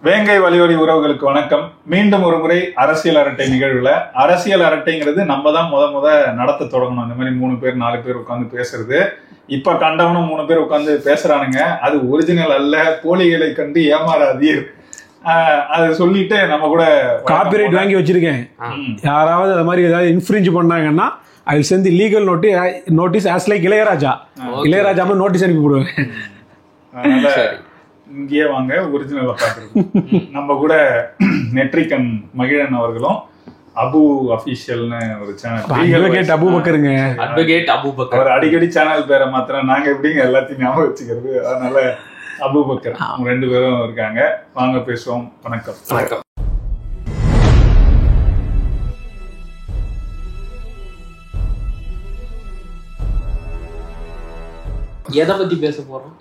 வேங்கை வலியொலி உறவுகளுக்கு வணக்கம். மீண்டும் ஒரு முறை அரசியல் அரட்டை நிகழ்வுல, அரசியல் அரட்டைங்கிறது நம்ம தான் முத நடத்த தொடங்கணும். இந்த மாதிரி 3 பேர் 4 பேர் உட்காந்து பேசுறது. இப்ப கண்டவனும் 3 பேர் உட்காந்து பேசுறானுங்க. அது ஒரிஜினல் அல்ல, போலிகளை கண்டு ஏமாறாதீர். அது சொல்லிட்டு நம்ம கூட காப்பிரைட் வாங்கி வச்சிருக்கேன். யாராவது அது மாதிரி ஏதாவது இன்ஃப்ரிஞ்ச் பண்ணாங்கன்னா I will send the legal notice as like Ilaiyaraaja notice அனுப்பி போடுவேன். அதனால இங்கேயே வாங்க, ஒரிஜினலை பார்த்துருக்கோம். நம்ம கூட நெட்ரிகன் மகிழன் அவர்களும் அபு அபிஷியல்னு ஒரு சேனல், அபுபக்கருங்க, அட்வொகேட் அபுபக்கர். அவர் அடிக்கடி சேனல் பேரை மாத்திரம் நாங்க எப்படிங்க எல்லாத்தையும் ஞாபகம் வச்சுக்கிறது. அதனால அபுபக்கர் 2 பேரும் இருக்காங்க. வாங்க பேசுவோம். வணக்கம். வணக்கம். எதை பத்தி பேச போறோம்?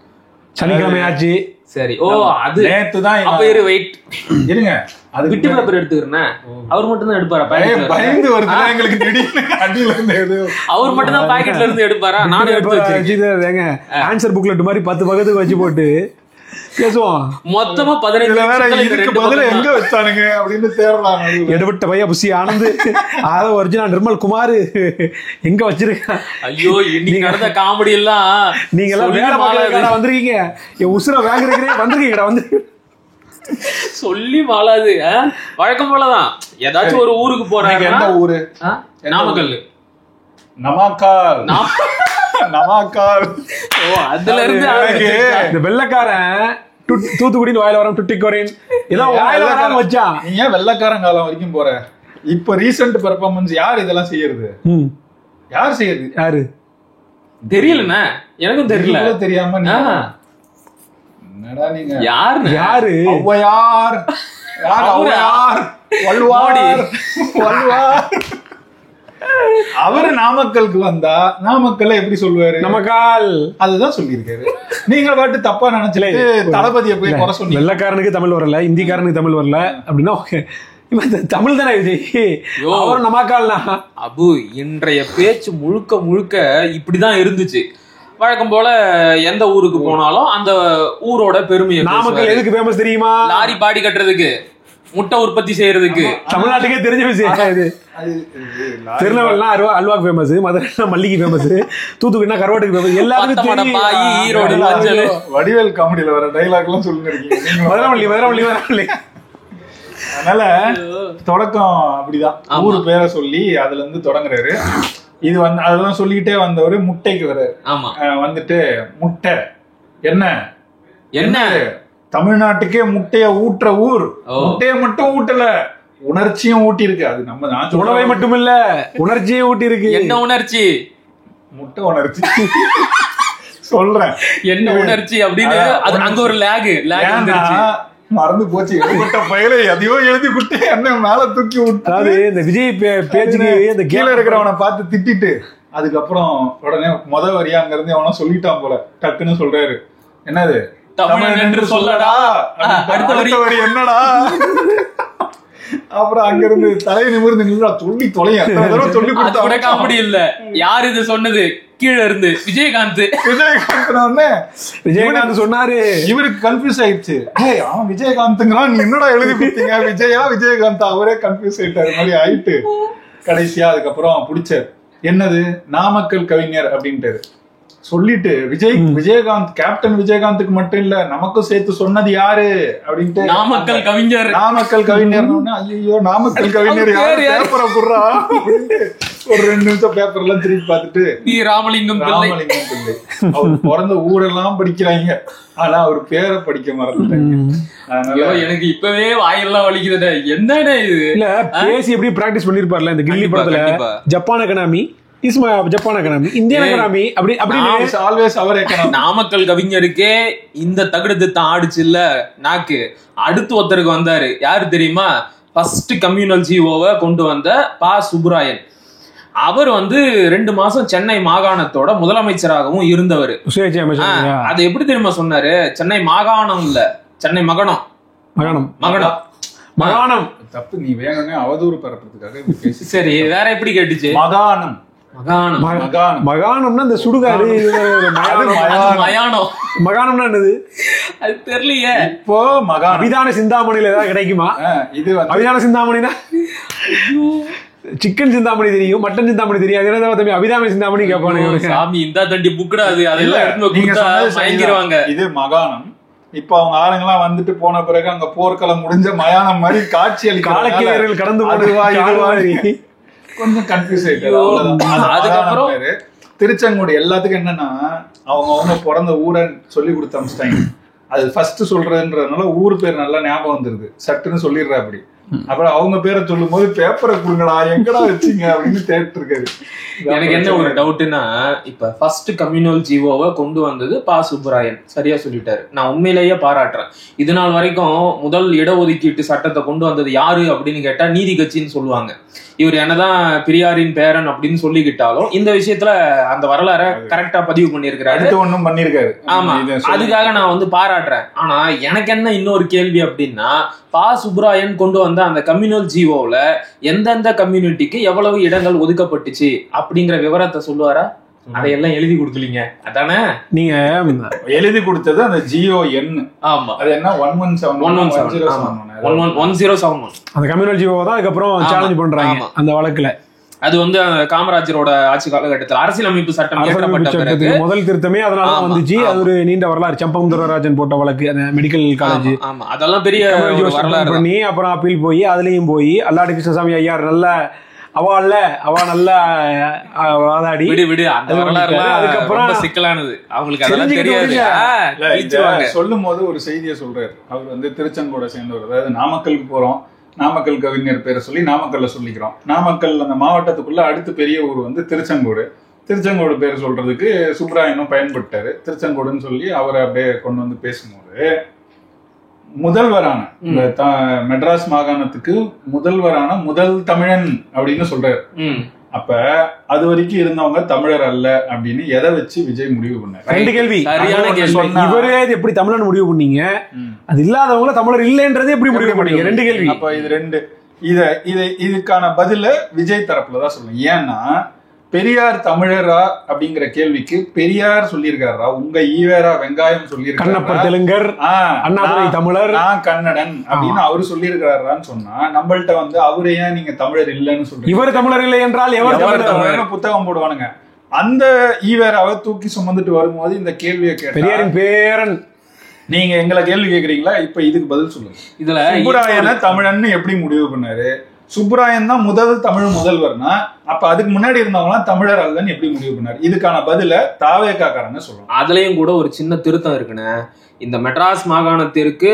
சனிக்கிழமை ஆச்சு. சரி. ஓ, அது நேத்துதான். அப்ப வெயிட் இருங்க, அது விட்டு பேப்பர் எடுத்துக்கிறேன். அவர் மட்டும் தான் எடுப்பாரா? பயந்து வருது எங்களுக்கு திடீர்னு. அடியில இருந்து அவர் மட்டும் தான் பாக்கெட்ல இருந்து எடுப்பாரா? நானும் எடுத்து வச்சிருக்கேன். ஆன்சர் புக்லெட் மாதிரி 10 பக்கத்துக்கு வச்சு போட்டு பேசுவோம். மொத்தமா 15 பதில எங்க வச்சானுங்க அப்படின்னு தேடலாம். எடுபட்ட பையா புசி ஆனந்து ஒரிஜினல் நிர்மல் குமார் எங்க வச்சிருக்கேன். ஐயோ, இன்னைக்கு நடந்த காமெடி எல்லாம் நீங்க எல்லாம் வந்திருக்கீங்க. என் உசுர வாங்குறீங்க, வந்திருக்கீங்கடா. வந்து சொல்லி மாளாது. வழக்கம் போலதான் ஏதாச்சும் ஒரு ஊருக்கு போறாங்க. எந்த ஊரு? நாமக்கல். நமாக்கால். நமாக்கால். ஓ, அதுல இருந்து இந்த வெள்ளக்காரன் தூத்துக்குடின்னு வாயில வரும், டுட்டிக்கோரின் ஏதோ வாயில வராம வச்சான். நீ ஏன் வெள்ளக்காரன் காலம் வரைக்கும் போற? இப்ப ரீசெண்ட் பெர்ஃபார்மன்ஸ் யார் இதெல்லாம் செய்யறது? யார் செய்யறது? யாரு தெரியலண்ணா, எனக்கும் தெரியல. தெரியாம என்னடா நீங்க? யாரு? ஔவையார். ஔவையார் வள்ளுவார். அவரு நாமக்கலுக்கு வந்தா நாமக்கல்ல எப்படி சொல்லுவாரு? நமக்கால். அதுதான் சொல்லியிருக்காரு. நீங்க பாட்டு தப்பா நினைச்சல தளபதியை போய் குறை சொன்னீங்க. வெள்ளக்காரனுக்கு தமிழ் வரல, இந்திக்காரனுக்கு தமிழ் வரல அப்படின்னா தமிழ் தானே விஜய். அவரும் நமக்கால்னா அபு, இன்றைய பேச்சு முழுக்க இப்படிதான் இருந்துச்சு. வழக்கம் போல எந்த ஊருக்கு போனாலும் அந்த ஊரோட பெருமையை. நாமக்கல் எதுக்கு ஃபேமஸ் தெரியுமா? லாரி பாடி கட்டுறதுக்கு, முட்டை உற்பத்தி செய்யறதுக்கு. தமிழ்நாட்டுக்கே தெரிஞ்ச விஷயம் இது. திருநெல்வேலினா அல்வாக்கு ஃபேமஸ், மதுரை மல்லிகை ஃபேமஸ், தூத்துக்குடினா கருவாட்டுக்கு ஃபேமஸ். எல்லாருக்கும் ஈரோடு மஞ்சள். வடிவேல் காமெடியில வர டைலாக் எல்லாம் சொல்லிருக்கீங்க. மதுரை. அதனால தொடக்கம் அப்படிதான், ஊரு பேரை சொல்லி அதுல இருந்து தொடங்குறாரு. இது வந்து அதெல்லாம் சொல்லிக்கிட்டே வந்தவரு முட்டைக்கு வர்றாரு. ஆமா, வந்துட்டு முட்டை என்ன தமிழ்நாட்டுக்கே முட்டைய ஊட்டுற ஊர். முட்டைய மட்டும் ஊட்டல, உணர்ச்சியும் ஊட்டி இருக்கு. அது நம்ம உணவை மட்டும் இல்ல, உணர்ச்சியும் ஊட்டி இருக்கு. என்ன உணர்ச்சி? முட்டை உணர்ச்சி சொல்றேன். என்ன உணர்ச்சி அப்படின்னு அது அங்க ஒரு லேக் மறந்து போச்சு. எழுதிட்ட பயில எதையோ எழுதி விட்டு என்ன மேல தூக்கி விட்டு, அதாவது இந்த விஜய் பேச்சுக்கு இந்த கீழே இருக்கிறவனை பார்த்து திட்டிட்டு அதுக்கப்புறம் உடனே வரியா அங்க இருந்து அவனா சொல்லிட்டான் போல. டக்குன்னு சொல்றாரு, என்னது தமிழன் என்று சொல்லடா. அடுத்த வரி என்னடா? அப்புறம் அங்க இருந்து தலையை நிமிர்ந்து நின்றா சொல்லி தொலைய சொல்லி கொடுத்தா. காமெடி இல்ல, யாரு இது சொன்னது? கீழே இருந்து விஜயகாந்த் சொன்னாரு. இவருக்கு கன்ஃபியூஸ் ஆயிடுச்சு. அவன் விஜயகாந்த்ங்கிறான், நீ என்னடா எழுதி கொடுத்தீங்க? விஜயகாந்த் அவரே கன்ஃபியூஸ் ஆயிட்டாரு மாதிரி ஆயிட்டு கடைசியா அதுக்கப்புறம் பிடிச்சாரு. என்னது நாமக்கல் கவிஞர் அப்படின்ட்டு சொல்லிட்டு விஜயகாந்த் கேப்டன் விஜயகாந்துக்கு மட்டும் இல்ல நமக்கும் சேர்த்து சொன்னது யாரு அப்படின்ட்டு நாமக்கல் கவிஞர். ஐயோ நாமக்கல் கவிஞர் யாரு? பேப்பரை புடுறா அப்படின்ட்டு ஒரு 2 நிமிஷம் பேப்பர் எல்லாம் திருப்பி பார்த்துட்டு ராமலிங்கம் பிள்ளை. அவர் பிறந்த ஊரெல்லாம் படிக்கிறாங்க, ஆனா அவர் பேரை படிக்க மறந்துட்டாங்க. எனக்கு இப்பவே வாயெல்லாம் வலிக்குது. என்னடா இது? இல்ல பேசி எப்படி பிராக்டிஸ் பண்ணிருப்பார்ல இந்த கில்லி படத்துல. Japan economy, Japan economy, Indian economy, அப்படி ஆல்வேஸ் அவர் எக்கனாமி. நாமக்கல் கவிஞருக்கே இந்த தகுடு தான் ஆடிச்சு இல்ல நாக்கு. அடுத்து ஒருத்தருக்கு வந்தாரு, யாரு தெரியுமா? ஃபர்ஸ்ட் கம்யூனல் ஜிஓவை கொண்டு வந்த பா சுப்புராயன். அவர் வந்து 2 மாசம் சென்னை மாகாணத்தோட முதலமைச்சராகவும் இருந்தவர். அது எப்படி தெரியுமா சொன்னாரு? சென்னை மாகாணம் இல்ல, சென்னை மகனம். தப்பு, நீ வேணும்னே அவதூறு பரப்புறதுக்காக. சரி, வேற எப்படி கேட்டுச்சு? மகாணம் மகாணம்னா இந்த சுடுகாடு. மகாணம்னா என்னது அது தெரியலையே. இப்போ அபிதான சிந்தாமணியில ஏதாவது கிடைக்குமா? இது அபிதான சிந்தாமணினா சிக்கன் சிந்தாமணி தெரியும், மட்டன் சிந்தாமணி தெரியும். அது என்ன தம்பி அபிதான சிந்தாமணி கேட்பானுங்க. சாமி இந்த தண்டி புக்குடாது அதெல்லாம். இது மகாணம். இப்ப அவங்க ஆளுங்கெல்லாம் வந்துட்டு போன பிறகு அங்க போர்க்களம் முடிஞ்ச மயானம் மாதிரி காட்சி காலக்கேயர்கள் கடந்து கொஞ்சம் கன்ஃபியூஸ் ஆயிட்டாரு. அதுக்கப்புறம் திருச்செங்கோடு எல்லாத்துக்கும் என்னன்னா அவங்க பிறந்த ஊரை சொல்லி கொடுத்து அனுப்பிச்சிட்டாங்க. அது ஃபர்ஸ்ட் சொல்றதுன்றதுனால ஊர் பேர் நல்லா ஞாபகம் வந்துருது, சட்டுன்னு சொல்லிடுறா. அப்படி அப்புறம் அவங்க பேரை சொல்லும் போது பேப்பரை கொடுங்கடா எங்கடா வச்சீங்க அப்படின்னு கேட்டு இருக்காரு. எனக்கு என்ன ஒரு டவுட்னா, இப்ப ஃபர்ஸ்ட் கம்யூனல் ஜிஓவை கொண்டு வந்தது பா சுப்பராயன், சரியா சொல்லிட்டாரு. நான் உண்மையிலேயே பாராட்டுறேன். இது நாள் வரைக்கும் முதல் இடஒதுக்கீட்டு சட்டத்தை கொண்டு வந்தது யாரு அப்படின்னு கேட்டா நீதி கட்சின்னு சொல்லுவாங்க. இவர் என்னதான் பெரியாரின் பேரன் அப்படின்னு சொல்லிக்கிட்டாலும் இந்த விஷயத்துல அந்த வரலாற கரெக்டா பதிவு பண்ணிருக்காரு. ஆமா, அதுக்காக நான் பாராட்டுறேன். ஆனா எனக்கு என்ன இன்னொரு கேள்வி அப்படின்னா, பா சுப்பராயன் கொண்டு வந்த அந்த கம்யூனல் ஜிஓல எந்தெந்த கம்யூனிட்டிக்கு எவ்வளவு இடங்கள் ஒதுக்கப்பட்டுச்சு அப்படிங்கிற விவரத்தை சொல்லுவாரா? அதையெல்லாம் எழுதி கொடுக்கலீங்க. அதானே நீங்க எழுதி கொடுத்தது அந்த ஜிஓ எண். ஆமா, அது என்ன 1171 அந்த கம்யூனல் ஜிஓ தான் அதுக்கப்புறம் சேலஞ்ச் பண்றாங்க அந்த வழக்குல. அது காமராஜரோட ஆட்சி காலகட்டத்தில் அரசியலமைப்பு சட்டம் இயற்றப்பட்ட முதல் திருத்தமே அதனால வந்துச்சு. அது ஒரு நீண்ட வரலாறு. சம்பம் துரராஜன் போட்ட வழக்கு, அந்த மெடிக்கல் காலேஜ். ஆமா, அதெல்லாம் பெரிய வரலாறு பண்ணி அப்புறம் அப்பீல் போய் அதுலயும் போய் அல்லாடி கிருஷ்ணசாமி ஐயார் நல்ல அவ நல்ல வாதாடி அதுக்கப்புறம் சிக்கலானது அவங்களுக்கு அதெல்லாம் தெரியாது. சொல்லும் போது ஒரு செய்தியை சொல்றாரு. அவர் திருச்செங்கோட சேர்ந்தவர். அதாவது நாமக்கலுக்கு போறோம், நாமக்கல் கவிஞர் பேரை சொல்லி நாமக்கல்ல சொல்லிக்கிறோம். நாமக்கல் அந்த மாவட்டத்துக்குள்ள அடுத்த பெரிய ஊர் திருச்செங்கோடு. திருச்செங்கோடு பேர் சொல்றதுக்கு சுப்பராயனும் பயன்பட்டாரு. திருச்செங்கோடுன்னு சொல்லி அவரை அப்படியே கொண்டு வந்து பேசும்போது முதல்வரான இந்த மெட்ராஸ் மாகாணத்துக்கு முதல்வரான முதல் தமிழன் அப்படின்னு சொல்றாரு. அப்ப அது வரைக்கும் இருந்தவங்க தமிழர் அல்ல அப்படின்னு எதை வச்சு விஜய் முடிவு பண்ணாரு? ரெண்டு கேள்வி. இவரே எப்படி தமிழன் முடிவு பண்ணீங்க? அது இல்லாதவங்கள தமிழர் இல்லைன்றதே எப்படி முடிவு பண்ணீங்க? ரெண்டு கேள்வி. அப்ப இது ரெண்டு இதுக்கான பதில விஜய் தரப்புலதான் சொல்லுங்க. ஏன்னா பெரியார் தமிழரா அப்படிங்கிற கேள்விக்கு பெரியார் சொல்லியிருக்காரா, உங்க ஈவேரா வெங்காயம் சொல்லியிருக்காரு, தெலுங்கர் அண்ணாதுரை தமிழர், நான் கன்னடன் அப்படின்னு அவரு சொல்லியிருக்காரான்னு சொன்னா நம்மள்ட்ட அவரு ஏன் நீங்க தமிழர் இல்லைன்னு சொல்றீங்க? இவர் தமிழர் இல்லை என்றால் எவர் புத்தகம் போடுவானுங்க. அந்த ஈவேராவை தூக்கி சுமந்துட்டு வரும்போது இந்த கேள்வியை கேட்ட பெரியாரின் பேரன் நீங்க எங்களை கேள்வி கேக்குறீங்களா? இப்ப இதுக்கு பதில் சொல்லுங்க. இதுல சுப்பராயனை தமிழன்னு எப்படி முடிவு பண்ணாரு? சுப்பராயன் தான் முதல் தமிழ் முதல்வர்னா அப்ப அதுக்கு முன்னாடி இருந்தவங்க தமிழர் அல்லன்னு எப்படி முடிவு பண்ணாரு? இதுக்கான பதில தாவேக்காரங்க சொல்றோம். அதுலயும் கூட ஒரு சின்ன திருத்தம் இருக்குன்னு. இந்த மெட்ராஸ் மாகாணத்திற்கு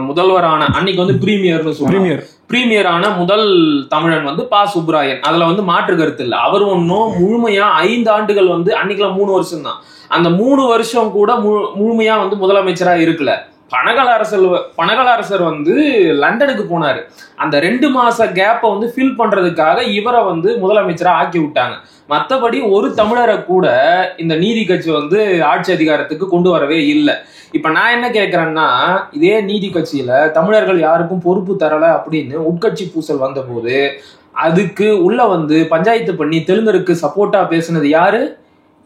முதல்வரான அன்னைக்கு பிரீமியர்னு சொல்லுவாங்க. பிரீமியரான முதல் தமிழன் பா சுப்பராயன். அதுல மாற்று கருத்து இல்லை. அவர் ஒன்னும் முழுமையா 5 ஆண்டுகள் அன்னைக்குலாம் 3 வருஷம் தான். அந்த 3 வருஷம் கூட முழுமையா முதலமைச்சரா இருக்கல. பனகலரசர் லண்டனுக்கு போனாரு. அந்த 2 மாச கேப்பை ஃபில் பண்றதுக்காக இவரை முதலமைச்சரா ஆக்கி விட்டாங்க. மற்றபடி ஒரு தமிழரை கூட இந்த நீதி கட்சி ஆட்சி அதிகாரத்துக்கு கொண்டு வரவே இல்லை. இப்ப நான் என்ன கேட்கிறேன்னா, இதே நீதி கட்சியில தமிழர்கள் யாருக்கும் பொறுப்பு தரல அப்படின்னு உட்கட்சி பூசல் வந்த போது அதுக்கு உள்ள பஞ்சாயத்து பண்ணி தெலுங்கருக்கு சப்போர்ட்டா பேசுனது யாரு?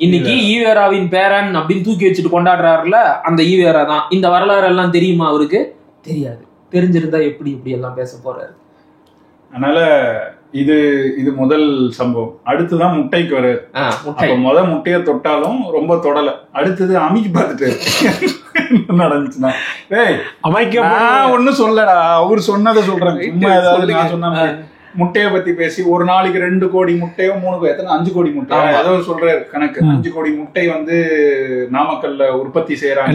இன்னைக்கு ஈவேராவின் பேரன் அப்படின்னு தூக்கி வச்சுட்டு கொண்டாடுறாருல, அந்த ஈவேரா தான். இந்த வரலாறு எல்லாம் தெரியுமா அவருக்கு? தெரியாது. தெரிஞ்சிருந்தா எப்படி இப்படி எல்லாம் பேச போறாரு? அதனால இது முதல் சம்பவம். அடுத்துதான் முட்டைக்கு வர்றாரு. முட்டையை தொட்டாலும் ரொம்ப தொடல. அடுத்தது அமைக்கி பார்த்துட்டு நடந்துச்சுன்னா ஒன்னும் சொல்லடா, அவரு சொன்னதை சொல்றாங்க. சும்மா ஏதாவது நான் சொன்ன முட்டையை பத்தி பேசி ஒரு நாளைக்கு 2 கோடி முட்டையோ 3 எத்தனை 5 கோடி முட்டை ஏதோ சொல்றாரு கணக்கு. 5 கோடி முட்டை நாமக்கல்ல உற்பத்தி செய்யறாங்க.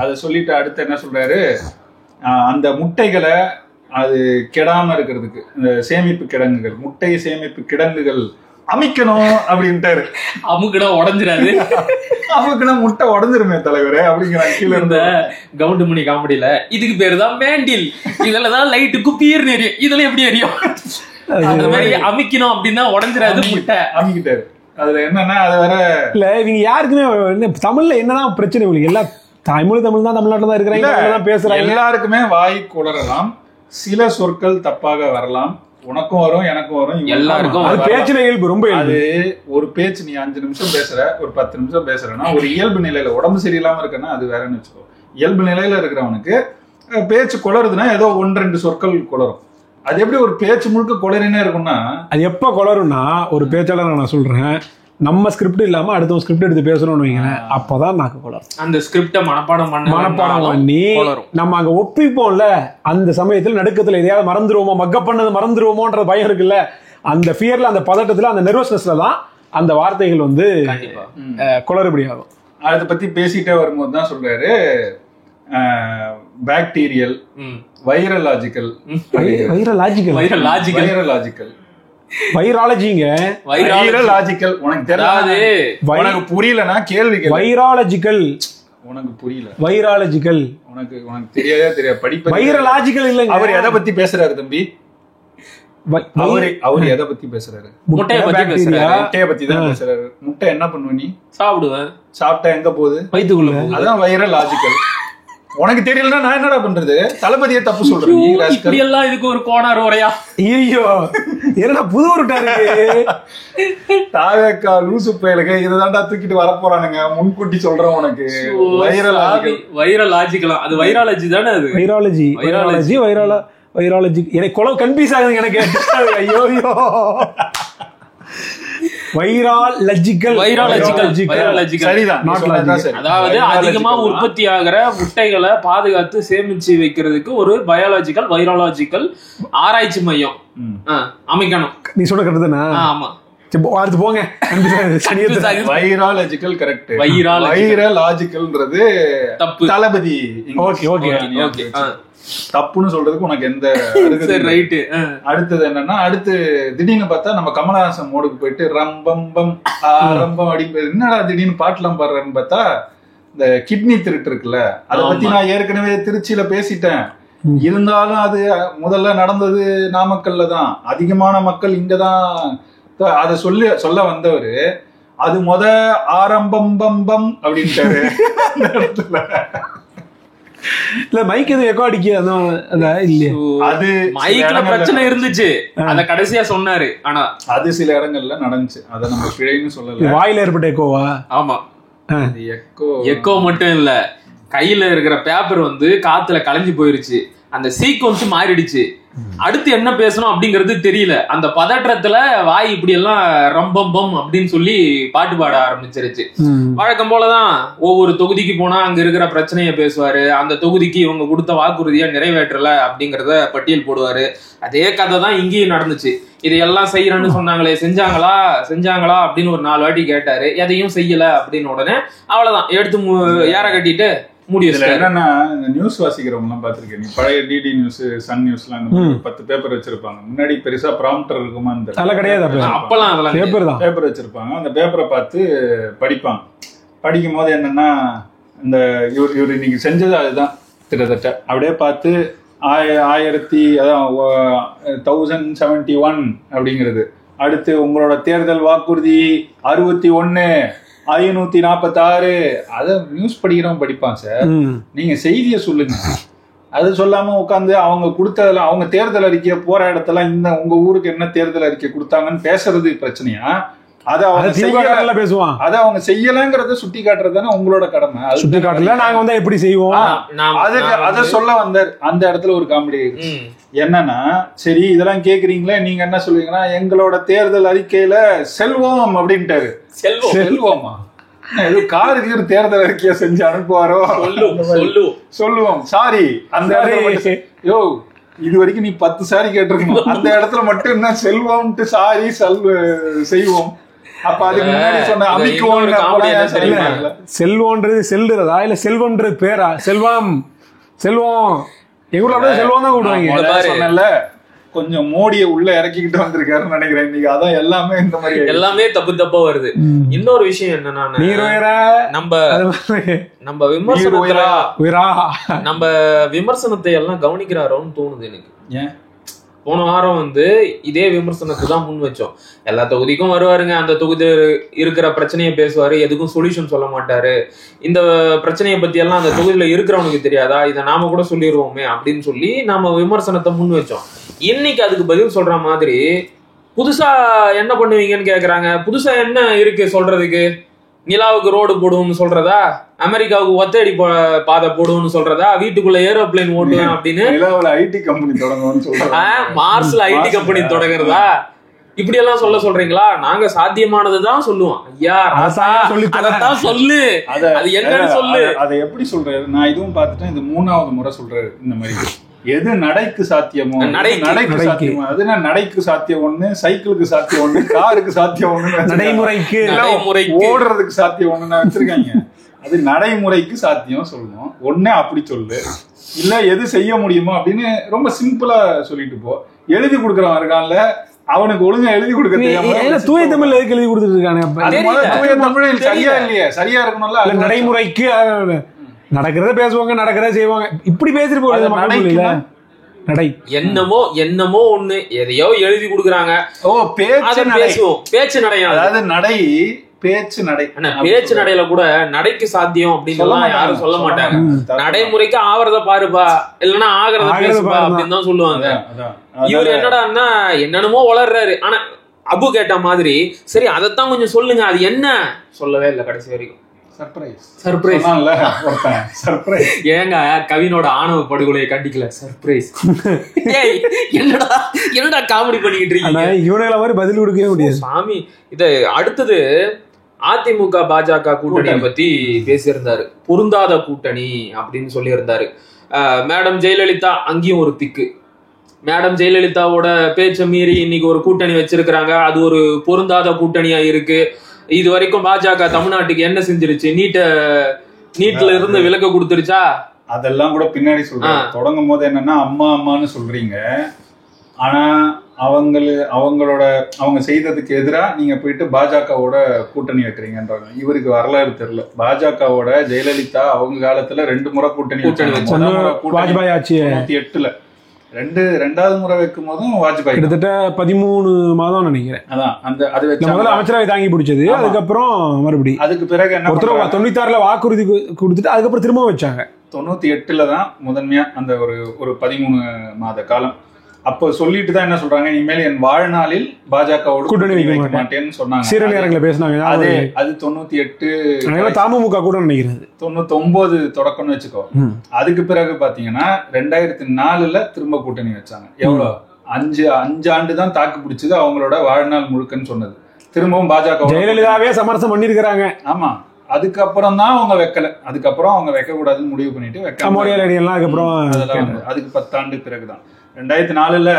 அத சொல்லிட்டு அடுத்து என்ன சொல்றாரு, அந்த முட்டைகளை அது கெடாம இருக்கிறதுக்கு இந்த சேமிப்பு கிடங்குகள், முட்டை சேமிப்பு கிடங்குகள் அமைக்கணும் அப்படின்ட்டாரு. அமுக்குனா உடஞ்சிடாது, அமுக்குனா முட்டை உடஞ்சிருமே தலைவரே அப்படிங்கிறாங்க. கீழே இருந்த கவுண்டமணி காமெடியில இதுக்கு பேரு தான் மேண்டில், இதுலதான் லைட்டுக்கு பீர் எரியும், இதுல எப்படி எரியும் அந்த மாதிரி அமைக்கணும் அப்படின்னா உடஞ்சிடாது முட்டை. அமைக்கிட்டாரு. அதுல என்னன்னா அது வேற இல்ல, இவங்க யாருக்குமே தமிழ்ல என்னதான் பிரச்சனை உங்களுக்கு? எல்லாம் தமிழ் தான் தமிழ்நாட்டுல தான் இருக்கிறாங்க, பேசுறாங்க. எல்லாருக்குமே வாய் குளறலாம், சில சொற்கள் தப்பாக வரலாம், உனக்கும் வரும் எனக்கும் வரும் எல்லாருக்கும் அது பேச்சுல இயல்பு, ரொம்ப அது ஒரு பேச்சு நீ 5 நிமிஷம் பேசுற, ஒரு 10 நிமிஷம் பேசுறேன்னா ஒரு இயல்பு நிலையில உடம்பு சரியில்லாம இருக்குன்னா அது வேறன்னு வச்சுக்கோ. இயல்பு நிலையில இருக்கிறவனுக்கு பேச்சு குளறுதுன்னா ஏதோ 1-2 சொற்கள் குளறும். அது எப்படி ஒரு பேச்சு முழுக்க குளறினே இருக்கும்னா அது எப்ப குளறும்னா, ஒரு பேச்சாளர் நான் சொல்றேன், நம்ம ஸ்கிரிப்ட் இல்லாம அடுத்த ஸ்கிரிப்ட் எடுத்து பேசணும்னு வைங்களேன், அப்பதான் நாக்கு குளறும். அந்த ஸ்கிரிப்ட மனப்பாடம் பண்ணி நம்ம அங்க ஒப்பிப்போம்ல, அந்த சமயத்துல நடுக்கத்துல எதையாவது மறந்துருவோமோ, மக்கப் பண்ணது மறந்துருவோமோன்ற பயம் இருக்குல்ல, அந்த ஃபியர்ல, அந்த பதட்டத்துல, அந்த நெர்வஸ்னஸ்ல தான் அந்த வார்த்தைகள் வந்து குளறுபடி ஆகும். அதை பத்தி பேசிட்டே வரும்போது தான் சொல்றாரு, பாக்டீரியல், வைரலாஜிக்கல், வைராலஜிங்க, வைரலாஜிக்கல். உனக்கு தெரியாது, உனக்கு புரியலனா கேள்வி கேளு. வைராலஜிக்கல் உனக்கு புரியல, வைராலஜிக்கல் உனக்கு தெரியாதே தெரியாது. படிப்பு வைரலாஜிக்கல் இல்லைங்க. அவர் எதை பத்தி பேசுறாரு தம்பி? அவர் எதை பத்தி பேசுறாரு? முட்டைய பத்தி தான் பேசுறாரு. முட்டை என்ன பண்ணுவ நீ? சாப்பிடுவேன். சாப்பிட்டா எங்க போகுது? வயித்துக்குள்ள. அதான் வைரலாஜிக்கல். உனக்கு தெரியலன்னா நான் என்னடா பண்றது? தளபதியை தப்பு சொல்றேன். இப்படி எல்லாம் இதுக்கு ஒரு கோணார் உரையா? ஐயோ, என்னடா புது ஒரு தாவேக்கா லூசு பயலுங்க, இதுதான்டா தூக்கிட்டு வர போறானுங்க. முன்கூட்டி சொல்றேன் உனக்கு. வைரலாஜிக்கல், அது வைராலஜி தானே? அது வைராலஜி, வைராலஜி, வைராலஜி. எனக்கு குழந்தை கன்ஃபியூஸ் ஆகுது எனக்கு. ஐயோ, அதாவது அதிகமா உற்பத்தி ஆகிற முட்டைகளை பாதுகாத்து சேமிச்சு வைக்கிறதுக்கு ஒரு பயாலஜிக்கல், வைராலஜிக்கல் ஆராய்ச்சி மையம் அமைக்கணும். நீ சொல்ல கரெக்ட். ஆமா, அடுத்து போங்க. வைராலஜிக்கல் கரெக்ட், வைரலாஜிக்கல்ன்றது தப்பு. தளபதி தப்புன்னு சொல்றதுக்கு உனக்கு எந்த ரைட்டு. அடுத்தது என்னன்னா, அடுத்து திடீர்னு பார்த்தா நம்ம கமலஹாசன் மோடுக்கு போயிட்டு ரம்பம்பம் ரம்பம் அடி, என்னடா திடீர்னு பாட்டுலாம் பாடுறேன்னு பார்த்தா இந்த கிட்னி திருட்டு இருக்குல்ல, அதை பத்தி நான் ஏற்கனவே திருச்சியில பேசிட்டேன். இருந்தாலும் அது முதல்ல நடந்தது நாமக்கல்ல தான். அதிகமான மக்கள் இங்கதான் அதை சொல்ல வந்தவரு. அது ஆரம்பம் பம்பம் அப்படின்ட்டாரு அந்த இடத்துல. இல்ல மைக் எதுவும் எக்கோ அடிக்க இல்லையா? அது மைக்ல பிரச்சனை இருந்துச்சு, அத கடைசியா சொன்னாரு. ஆனா அது சில இடங்கள்ல நடந்துச்சு, அத நம்ம பிழைன்னு சொல்லல. வாயில ஏற்பட்ட எக்கோவா? ஆமா, எக்கோ மட்டும் இல்ல, கையில இருக்கிற பேப்பர் வந்து காத்துல கலைஞ்சு போயிருச்சு, அந்த சீக்வன்ஸ் மாறிடுச்சு. அடுத்து என்ன பேசணும் அப்படிங்கறது தெரியல. அந்த பதற்றத்துல வாய் இப்படி எல்லாம் ரம்பம்பம் அப்படின்னு சொல்லி பாட்டு பாட ஆரம்பிச்சிருச்சு. வழக்கம் போலதான் ஒவ்வொரு தொகுதிக்கு போனா அங்க இருக்கிற பிரச்சனைய பேசுவாரு. அந்த தொகுதிக்கு இவங்க கொடுத்த வாக்குறுதியா நிறைவேற்றல அப்படிங்கறத பட்டியல் போடுவாரு. அதே கதை தான் இங்கேயும் நடந்துச்சு. இதையெல்லாம் செய்யறேன்னு சொன்னாங்களே, செஞ்சாங்களா அப்படின்னு ஒரு 4 வாட்டி கேட்டாரு. எதையும் செய்யல அப்படின்னு உடனே அவ்வளவுதான் எடுத்து ஏற கட்டிட்டு என்னன்னா, இந்த நியூஸ் வாசிக்கிறவங்க எல்லாம் பாத்திருக்கேன். நீ பழைய டிடி நியூஸ், சன் நியூஸ்லாம் 10 பேப்பர் வச்சிருப்பாங்க. முன்னாடி பெருசா ப்ராம்ப்டர் இருக்குமா? பேப்பர் வச்சிருப்பாங்க. அந்த பேப்பரை பார்த்து படிப்பாங்க. படிக்கும் போது என்னன்னா, இந்த இவர் இன்னைக்கு செஞ்சது அதுதான் கிட்டத்தட்ட அப்படியே பார்த்து 1071 அப்படிங்கிறது. அடுத்து உங்களோட தேர்தல் வாக்குறுதி 61,546. அத நியூஸ் படிக்கிறவங்க படிப்பான் சார். நீங்க செய்தியை சொல்லுங்க. அது சொல்லாம உட்காந்து அவங்க கொடுத்ததுல, அவங்க தேர்தல் அறிக்கைய போற இடத்துல இந்த உங்க ஊருக்கு என்ன தேர்தல் அறிக்கை கொடுத்தாங்கன்னு பேசுறது பிரச்சனையா? அத அவங்க பேசுவான். அத அவங்க செய்யலங்கிறத சுட்டி காட்டுறதுதானே உங்களோட கடமை. சுட்டி காட்டல நாங்க வந்து எப்படி செய்வோம் அத சொல்ல வந்தார். அந்த இடத்துல ஒரு காமெடி என்னன்னா, சரி இதெல்லாம் கேக்குறீங்களே, நீங்க என்ன சொல்லுவீங்கன்னா, எங்களோட தேர்தல் அறிக்கையில செல்வம் அப்படின்ட்டாரு. செல்வமா? காருக்கு தேர்தல் அறிக்கைய செஞ்சு அனுப்புவாரோ? சொல்லுவோம். சாரி, அந்த இடத்துல யோ இது வரைக்கும் நீ 10 சாரி கேட்டிருக்கணும். அந்த இடத்துல மட்டும் என்ன செல்வம்ட்டு சாரி செய்வோம். அப்ப அதுக்கு முன்னாடி சொன்ன செல்வம்ன்றது செல்லுறதா இல்ல செல்வம்ன்றது பேரா? செல்வம் எங்க ஊர்ல அப்படியே செல்வம் தான் கூப்பிடுவாங்க. சொன்னல, கொஞ்சம் மோடியை உள்ள இறக்கிக்கிட்டு வந்திருக்காருன்னு நினைக்கிறேன் இன்னைக்கு. அதான் எல்லாமே இந்த மாதிரி எல்லாமே தப்பா வருது. இன்னொரு விஷயம் என்னன்னா, நம்ம விமர்சனத்தை எல்லாம் கவனிக்கிறாரோன்னு தோணுது எனக்கு. ஏன் போன வாரம் வந்து இதே விமர்சனத்தை தான் முன் வச்சோம். எல்லா தொகுதிக்கும் வருவாருங்க, அந்த தொகுதி இருக்கிற பிரச்சனையை பேசுவாரு, எதுக்கும் சொல்யூஷன் சொல்ல மாட்டாரு. இந்த பிரச்சனையை பத்தி எல்லாம் அந்த தொகுதியில இருக்கிறவனுக்கு தெரியாதா, இதை நாம கூட சொல்லிடுவோமே அப்படின்னு சொல்லி நாம விமர்சனத்தை முன் வச்சோம். இன்னைக்கு அதுக்கு பதில் சொல்ற மாதிரி புதுசா என்ன பண்ணுவீங்கன்னு கேக்குறாங்க. புதுசா என்ன இருக்கு சொல்றதுக்கு? நிலாவுக்கு ரோடு போடுவோம்னு சொல்றதா, அமெரிக்காவுக்கு ஒத்தடி பாதை போடுவோம்னு சொல்றதா, வீட்டுக்குள்ள ஏரோப்ளேன் ஓட்டுவேன் அப்படின்னு, ஐடி கம்பெனி தொடங்குவோம்னு சொல்றா, மார்ஸ்ல ஐடி கம்பெனி தொடங்குறதா, இப்படி எல்லாம் சொல்றீங்களா? நாங்க சாத்தியமானதுதான் சொல்லுவோம். ஐயா அதான் சொல்லு, அது என்னன்னு சொல்லு. அதை எப்படி சொல்றாரு? நான் இதுவும் பார்த்துட்டேன், இது 3வது முறை சொல்றாரு இந்த மாதிரி. எது நடைக்கு சாத்தியமோ நடைக்கு சாத்தியமோ, அதுனா நடைக்கு சாத்தியம் ஒண்ணு, சைக்கிளுக்கு சாத்தியம் ஒண்ணு, காருக்கு சாத்தியம் ஒண்ணு, நடைமுறைக்கு ஓடுறதுக்கு சாத்தியம் ஒண்ணு நான் வச்சிருக்காங்க. அது நடைமுறைக்கு சாத்தியம் சொல்லணும். ஒண்ணே அப்படி சொல்லு, இல்ல எது செய்ய முடியுமோ அப்படின்னு ரொம்ப சிம்பிளா சொல்லிட்டு போ. எழுதி கொடுக்கறவன் இருக்கான்ல, அவனுக்கு ஒழுங்கா எழுதி கொடுக்க தெரியாம தூய தமிழ் எதுக்கு எழுதி கொடுத்துட்டு இருக்காங்க? தூய தமிழ் சரியா இல்லையே, சரியா இருக்கணும்ல. நடைமுறைக்கு நடக்கிறத பேசுவாங்க, நடக்கிறத செய்வாங்க, இப்படி பேசிட்டு போகுது. நடை என்னமோ ஒண்ணு எதையோ எழுதி கொடுக்குறாங்க. ஓ, பேச்சு நடையா? அதாவது நடை பேச்சு நடை. பேச்சு நடையில கூட நடைக்கு சாத்தியம் அப்படின்னு யாரும் சொல்ல மாட்டாங்க. நடைமுறைக்கு ஆவறத பாருப்பா, இல்லன்னா ஆகிறத பேசுப்பா அப்படின்னு தான் சொல்லுவாங்க. இவர் என்னடான்னா என்னென்னமோ வளர்றாரு. ஆனா அபு கேட்ட மாதிரி சரி அதைத்தான் கொஞ்சம் சொல்லுங்க, அது என்ன சொல்லவே இல்லை கடைசி வரைக்கும். சர்ப்ரைஸ் ஏங்க கவினோட ஆணவ படுகொலையை கண்டிக்கல, சர்ப்ரைஸ். என்னடா காமெடி பண்ணிக்கிட்டு இருக்கீங்க? இவனால மாதிரி பதில் கொடுக்கவே முடியாது சாமி. இது அடுத்தது அதிமுக பாஜக கூட்டணியை பத்தி பேசியிருந்தாரு. பொருந்தாத கூட்டணி அப்படின்னு சொல்லி இருந்தாரு. மேடம் ஜெயலலிதா அங்கேயும் ஒரு திக்கு. மேடம் ஜெயலலிதாவோட பேச்சை மீறி இன்னைக்கு ஒரு கூட்டணி வச்சிருக்கிறாங்க, அது ஒரு பொருந்தாத கூட்டணியா இருக்கு. இது வரைக்கும் பாஜக தமிழ்நாட்டுக்கு என்ன செஞ்சிருச்சு? நீட்ல இருந்து விலக்கு கொடுத்துருச்சா? அதெல்லாம் கூட பின்னாடி சொல்றேன். தொடங்கும் போது என்னன்னா அம்மான்னு சொல்றீங்க, ஆனா அவங்க செய்ததுக்கு எதிராக நீங்க போயிட்டு பாஜகவோட கூட்டணி வைக்கிறீங்கன்றாங்க. இவருக்கு வரலாறு தெரியல. பாஜகவோட ஜெயலலிதா அவங்க காலத்துல 2 முறை கூட்டணி வச்சாங்க. 98ல ரெண்டாவது முறை வைக்கும் போதும் வாஜ்பாய் கிட்டத்தட்ட 13 மாதம் நினைக்கிறேன். அதான் அது முதல்ல அமைச்சரவை தாங்கி பிடிச்சது. அதுக்கப்புறம் மறுபடியும் அதுக்கு பிறகு என்ன 96ல வாக்குறுதி கொடுத்துட்டு அதுக்கப்புறம் திரும்ப வச்சாங்க. 98ல தான் முதன்மையா அந்த ஒரு 13 மாத காலம். அப்போ சொல்லிட்டு தான் என்ன சொல்றாங்க, இனிமேல் என் வாழ்நாளில் பாஜகவோட கூட்டணி வைக்க மாட்டேன்னு சொன்னாங்க. சீரழியாரங்களை பேசினாங்க. அது 98 தமுக கூட நினைக்கிறது 99 தொடக்கம்னு வச்சுக்கோ. அதுக்கு பிறகு பாத்தீங்கன்னா 2004ல திரும்ப கூட்டணி வச்சாங்க. எவ்வளவு 5 ஆண்டு தான் தாக்கு பிடிச்சது அவங்களோட வாழ்நாள் முழுக்கன்னு சொன்னது. திரும்பவும் பாஜக ஜெயலலிதாவே சமரசம் பண்ணிருக்கிறாங்க. ஆமா, அதுக்கப்புறம் தான் அவங்க வைக்கல. அதுக்கப்புறம் அவங்க வைக்க கூடாதுன்னு முடிவு பண்ணிட்டு அதுக்கு 10 ஆண்டு பிறகுதான் 2004ல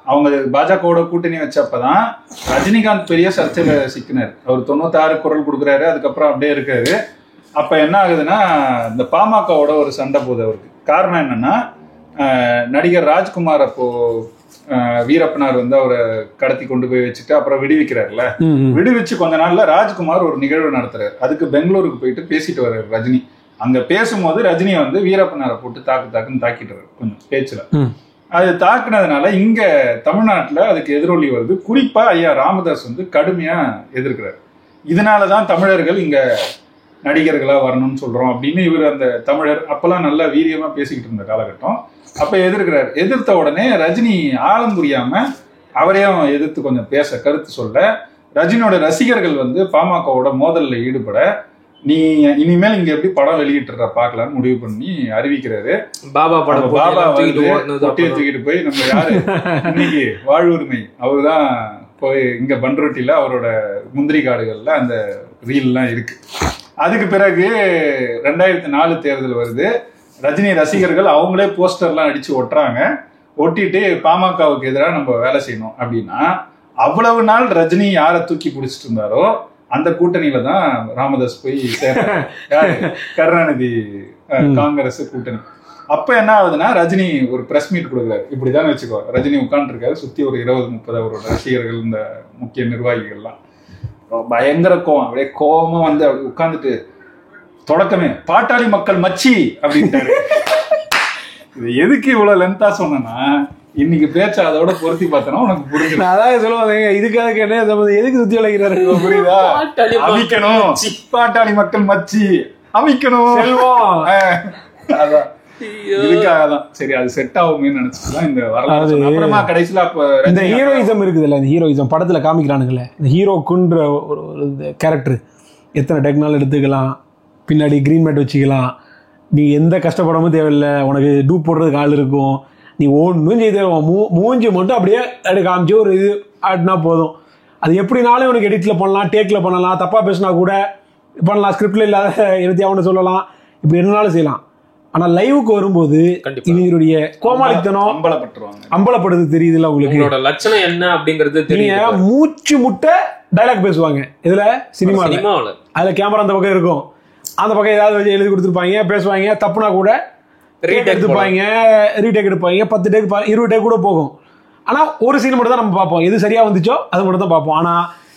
அவங்க பாஜகவோட கூட்டணி வச்சப்பதான் ரஜினிகாந்த் பெரிய சர்ச்சையில சிக்கினார். அவர் 96 குரல் கொடுக்குறாரு, அதுக்கப்புறம் அப்படியே இருக்காரு. அப்ப என்ன ஆகுதுன்னா இந்த பாமகவோட ஒரு சண்டை போகுது அவருக்கு. காரணம் என்னன்னா, நடிகர் ராஜ்குமார் அப்போ வீரப்பனார் அவரை கடத்தி கொண்டு போய் வச்சுட்டு அப்புறம் விடுவிக்கிறாருல. விடுவிச்சு கொஞ்ச நாள்ல ராஜ்குமார் ஒரு நிகழ்வு நடத்துறாரு. அதுக்கு பெங்களூருக்கு போயிட்டு பேசிட்டு வர்றாரு ரஜினி. அங்க பேசும்போது ரஜினி வீரப்பனாரை போட்டு தாக்குன்னு தாக்கிட்டு கொஞ்சம் பேச்சுல. அது தாக்குனதுனால இங்க தமிழ்நாட்டுல அதுக்கு எதிரொலி வருது. குறிப்பா ஐயா ராமதாஸ் கடுமையா எதிர்க்கிறார். இதனாலதான் தமிழர்கள் இங்க நடிகர்களா வரணும்னு சொல்றோம் அப்படின்னு இவர் அந்த தமிழர் அப்பெல்லாம் நல்லா வீரியமா பேசிக்கிட்டு இருந்த காலகட்டம். அப்ப எதிர்க்கிறார். எதிர்த்த உடனே ரஜினி ஆழம் புரியாம அவரையும் எதிர்த்து கொஞ்சம் கருத்து சொல்ல, ரஜினியோட ரசிகர்கள் பாமகவோட மோதல்ல ஈடுபட, நீ இனிமேல் இங்க எப்படி படம் வெளியிட்டு பாக்கலாம்னு முடிவு பண்ணி அறிவிக்கிறாரு. பாபா தொட்டியை தூக்கிட்டு போய் நம்ம யாரு இன்னைக்கு வாழ்வுரிமை அவருதான் போய் இங்க பண்ருட்டில அவரோட முந்திரி காடுகள்ல அந்த ரீல் எல்லாம் இருக்கு. அதுக்கு பிறகு 2004 தேர்தல் வருது. ரஜினி ரசிகர்கள் அவங்களே போஸ்டர்லாம் அடிச்சு ஒட்டுறாங்க. ஒட்டிட்டு பாமகவுக்கு எதிராக நம்ம வேலை செய்யணும் அப்படின்னா, அவ்வளவு நாள் ரஜினி யாரை தூக்கி பிடிச்சிட்டு இருந்தாரோ அந்த கூட்டணியில தான் ராமதாஸ் போய் சேர்றாரு. கருணாநிதி காங்கிரஸ் கூட்டணி. அப்ப என்ன ஆகுதுன்னா, ரஜினி ஒரு பிரஸ் மீட் கொடுக்குறாரு. இப்படிதான் வச்சுக்கோ, ரஜினி உட்கார்ந்து இருக்காரு, சுத்தி ஒரு 20-30 அவரோட ரசிகர்கள், இந்த முக்கிய நிர்வாகிகள்லாம் பயங்கர கோவம். அப்படியே கோவமா அப்படி உட்கார்ந்துட்டு தொடக்கமே பாட்டாளி மக்கள் மச்சி அப்படின்ட்டாரு. இது எதுக்கு இவ்வளவு லென்த்தா சொன்னா, இன்னைக்கு பேச்ச அதோட பொருத்தி பார்த்தனா உனக்கு புரியுது. அதான் சொல்லுவாங்க, இதுக்காக கேட்டேன் எதுக்கு சுத்தி வளைக்கிறாரு புரியுதா? அமைக்கணும், பாட்டாளி மக்கள் மச்சி அமைக்கணும், செல்வம். அதான் இதுக்காகதான் சரி அது செட் ஆகுமே நினைச்சுதான் இந்த வரலாறு. அப்புறமா கடைசியில இந்த ஹீரோயிசம் இருக்குதுல்ல, இந்த ஹீரோயிசம் படத்துல காமிக்கிறானுங்கல்ல, இந்த ஹீரோக்குன்ற ஒரு கேரக்டர் எத்தனை டெக்னாலஜி எடுத்துக்கலாம், பின்னாடி கிரீன் மேட் வச்சுக்கலாம், நீ எந்த கஷ்டப்படமும் தேவையில்லை, உனக்கு டூப் போடுறதுக்கு ஆள் இருக்கும், நீ ஒன்றும் செய்ய தேவை, மூஞ்சி மட்டும் அப்படியே அப்படி காமிச்சு ஒரு இது ஆடினா போதும். அது எப்படினாலும் உனக்கு எடிட்டில் பண்ணலாம், டேக்கில் பண்ணலாம், தப்பாக பேசினா கூட பண்ணலாம், ஸ்கிரிப்டில் இல்லாத எழுதி அவனை சொல்லலாம், இப்படி என்னனாலும் செய்யலாம். ஆனால் லைவுக்கு வரும்போது இவங்களுடைய கோமாளித்தனம் அம்பலப்படுது. தெரியுதுல்ல உங்களுக்கு லட்சணம் என்ன அப்படிங்கிறது தெரியும். மூச்சு முட்டை டைலாக் பேசுவாங்க இதுல சினிமாவில். அதுல கேமரா அந்த பக்கம் இருக்கும், அந்த பக்கம் ஏதாவது வச்சு எழுதி கொடுத்துருப்பாங்க, பேசுவாங்க, தப்புனா கூட ரீடேக் எடுப்பாங்க, 10 டேக் 20 டேக் கூட போகும். ஆனா ஒரு சீன் மட்டும் தான் நம்ம பார்ப்போம், எது சரியா வந்துச்சோ அது மட்டும் தான் பார்ப்போம். ஆனா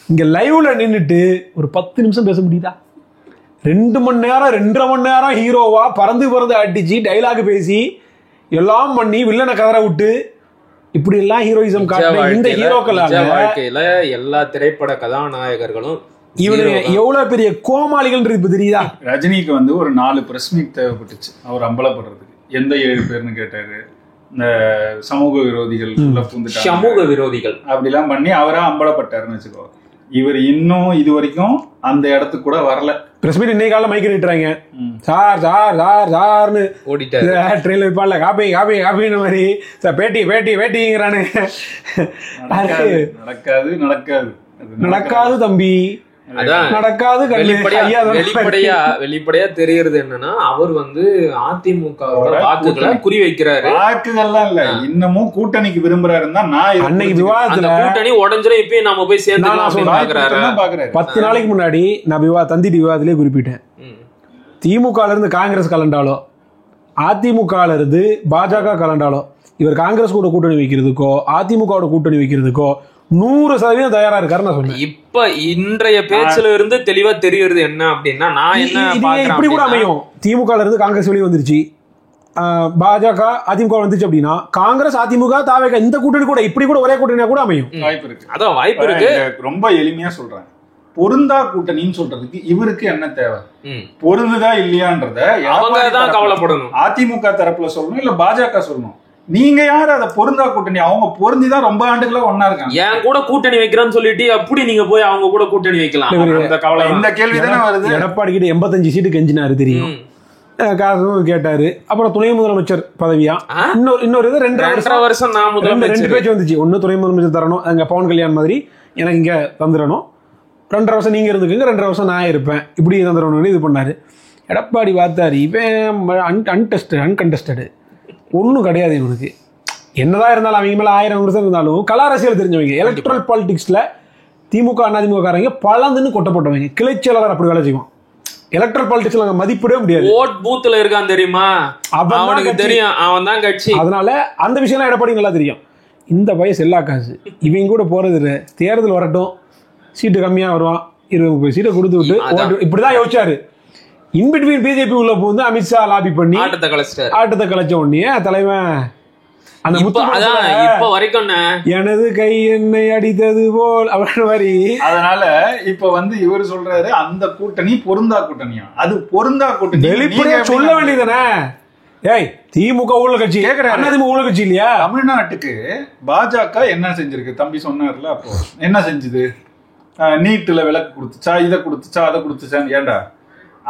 இங்க லைவ்ல நின்றுட்டு ஒரு 10 நிமிஷம் பேச முடியுதா? 2 மணி நேரம் 2.5 மணி நேரம் ஹீரோவா பறந்து அடிச்சு டைலாக் பேசி எல்லாம் பண்ணி வில்லனை கதற விட்டு இப்படி எல்லாம் ஹீரோயிசம் காட்டுற இந்த ஹீரோக்களால வாழ்க்கையில எல்லா திரைப்பட கதாநாயகர்களும் இவனுக்கு எவ்வளவு பெரிய கோமாளிகள் இப்ப தெரியுதா? ரஜினிக்கு வந்து ஒரு 4 பிரஸ் மீட் தேவைப்பட்டுச்சு அவர் அம்பலப்படுறதுக்கு. எந்த 7 பேர்னு கேட்டாரு. இந்த சமூக விரோதிகள் சமூக விரோதிகள் அப்படிலாம் பண்ணி அவரா அம்பலப்பட்டாருன்னு வச்சுக்கோ. இவர் இன்னும் இது வரைக்கும் அந்த இடத்துக்கு கூட வரல. பிரஸ் மீட் இன்னைக்கு காலைல மைக் நிட்டுறாங்க, சார் சார் சார் சார்னு ஓடிட்டாரு. ட்ரெயின்ல இருப்பான்ல காப்பி காப்பி காப்பின்னு மாதிரி சார் பேட்டி பேட்டி பேட்டிங்கிறானு. நடக்காது நடக்காது நடக்காது தம்பி, நடக்காது. வெளிப்படையா தெரியுறது என்னன்னா அவர் வந்து அதிமுக வாக்குகளை குறி வைக்கிறாரு. வாக்குகள்லாம் இல்ல, இன்னமும் கூட்டணிக்கு விரும்புறாருன்னு தான் நான் அன்னைக்கு விவாதத்துல கூட்டணி உடஞ்சிடும் இப்பயும் நம்ம போய் சேர்ந்து 10 நாளைக்கு முன்னாடி நான் தந்தி விவாதத்திலே குறிப்பிட்டேன். திமுக இருந்து காங்கிரஸ் கலண்டாலோ அதிமுக இருந்து பாஜக கலண்டாலோ இவர் காங்கிரஸ் கூட கூட்டணி வைக்கிறதுக்கோ அதிமுக கூட்டணி வைக்கிறதுக்கோ 100% தயாரா இருக்காரு நான் சொன்னேன். இப்ப இன்றைய பேச்சுல இருந்து தெளிவா தெரியுது என்ன அப்படின்னா, நான் என்ன இப்படி கூட அமையும். திமுக இருந்து காங்கிரஸ் வெளியே வந்துருச்சு, பாஜக அதிமுக வந்துச்சு அப்படின்னா காங்கிரஸ் அதிமுக தாவேக இந்த கூட்டணி கூட இப்படி கூட ஒரே கூட்டணியா கூட அமையும். வாய்ப்பு இருக்கு. அதான் வாய்ப்பு இருக்கு. ரொம்ப எளிமையா சொல்றேன், பொருந்தா கூட்டணின்னு சொல்றதுக்கு இவருக்கு என்ன தேவை? பொருந்துதா இல்லையான்றத அவங்கதான் கவலைப்படணும். அதிமுக தரப்புல சொல்லணும் இல்ல பாஜக சொல்லணும். நீங்க யாரு அதை பொருந்தா கூட்டணி? அவங்க பொருந்திதான் ரொம்ப ஆண்டுகளா ஒன்னா இருக்காங்க. என் கூட கூட்டணி வைக்கிறேன்னு சொல்லிட்டு அப்படி நீங்க போய் அவங்க கூட கூட்டணி வைக்கலாம். இந்த கேள்விதானே வருது. எடப்பாடி கிட்ட 85 சீட்டு கெஞ்சினாரு தெரியும், காரணம் கேட்டாரு. அப்புறம் துணை முதலமைச்சர் பதவியா இன்னொரு 2.5 வருஷம் நான் முதலமைச்சர் 2 பேச்சு வந்துச்சு. ஒன்னு துணை முதலமைச்சர் தரணும், அங்க பவன் கல்யாண் மாதிரி எனக்கு இங்க தந்துடணும், 2.5 வருஷம் நீங்க இருந்துக்குங்க, 2.5 வருஷம் நான் இருப்பேன், இப்படி தந்துடணும்னு இது பண்ணாரு. எடப்பாடி பார்த்தாரு, இவன் அன்கண்டஸ்டடு ஒன்றும் கிடையாது இவனுக்கு. என்னதான் இருந்தாலும் அவங்க மேலே 1000 வருஷம் இருந்தாலும் கலா அரசியல் தெரிஞ்சவங்க, எலக்ட்ரல் பாலிடிக்ஸ்ல திமுக அதிமுக காரங்க பலந்துன்னு கொட்டப்பட்டவங்க. கிளைச்செயலாளர் அப்படி வேலை செய்வான். எலக்ட்ரல் பாலிடிக்ஸ்ல மதிப்பிடவே முடியாது. ஓட் பூத்ல இருக்கான் தெரியுமா, அவனுக்கு தெரியும், அவன் தான் கட்சி. அதனால அந்த விஷயம்லாம் எடப்பாடி நல்லா தெரியும். இந்த வயசு எல்லா காசு இவங்க கூட போறது இல்லை, தேர்தல் வரட்டும், சீட்டு கம்மியா வருவான், 20-30 சீட்டை கொடுத்து விட்டு இப்படிதான் யோசிச்சாரு. இன்பிட்வீன் பிஜேபி உள்ள போந்து அமித்ஷா லாபி பண்ணி ஆட்டத்தை கலைச்ச உடனே தலைவன் அந்த இப்ப வரைக்கும் எனது கை என்னை அடித்தது போல் அவர மாதிரி. அதனால இப்ப வந்து இவர் சொல்றாரு அந்த கூட்டணி பொருந்தா கூட்டணியா? அது பொருந்தா கூட்டணி வெளிப்படையா சொல்ல வேண்டியதானே. ஏய், திமுக ஊழல கட்சி அதிமுக ஊழல கட்சி இல்லையா? தமிழ்நாட்டுக்கு பாஜக என்ன செஞ்சிருக்கு? தம்பி சொன்னார்ல, அப்போ என்ன செஞ்சுது? நீட்டுல விலக்கு கொடுத்துச்சா, இதை கொடுத்துச்சா, அதை கொடுத்துச்சான்னு. ஏண்டா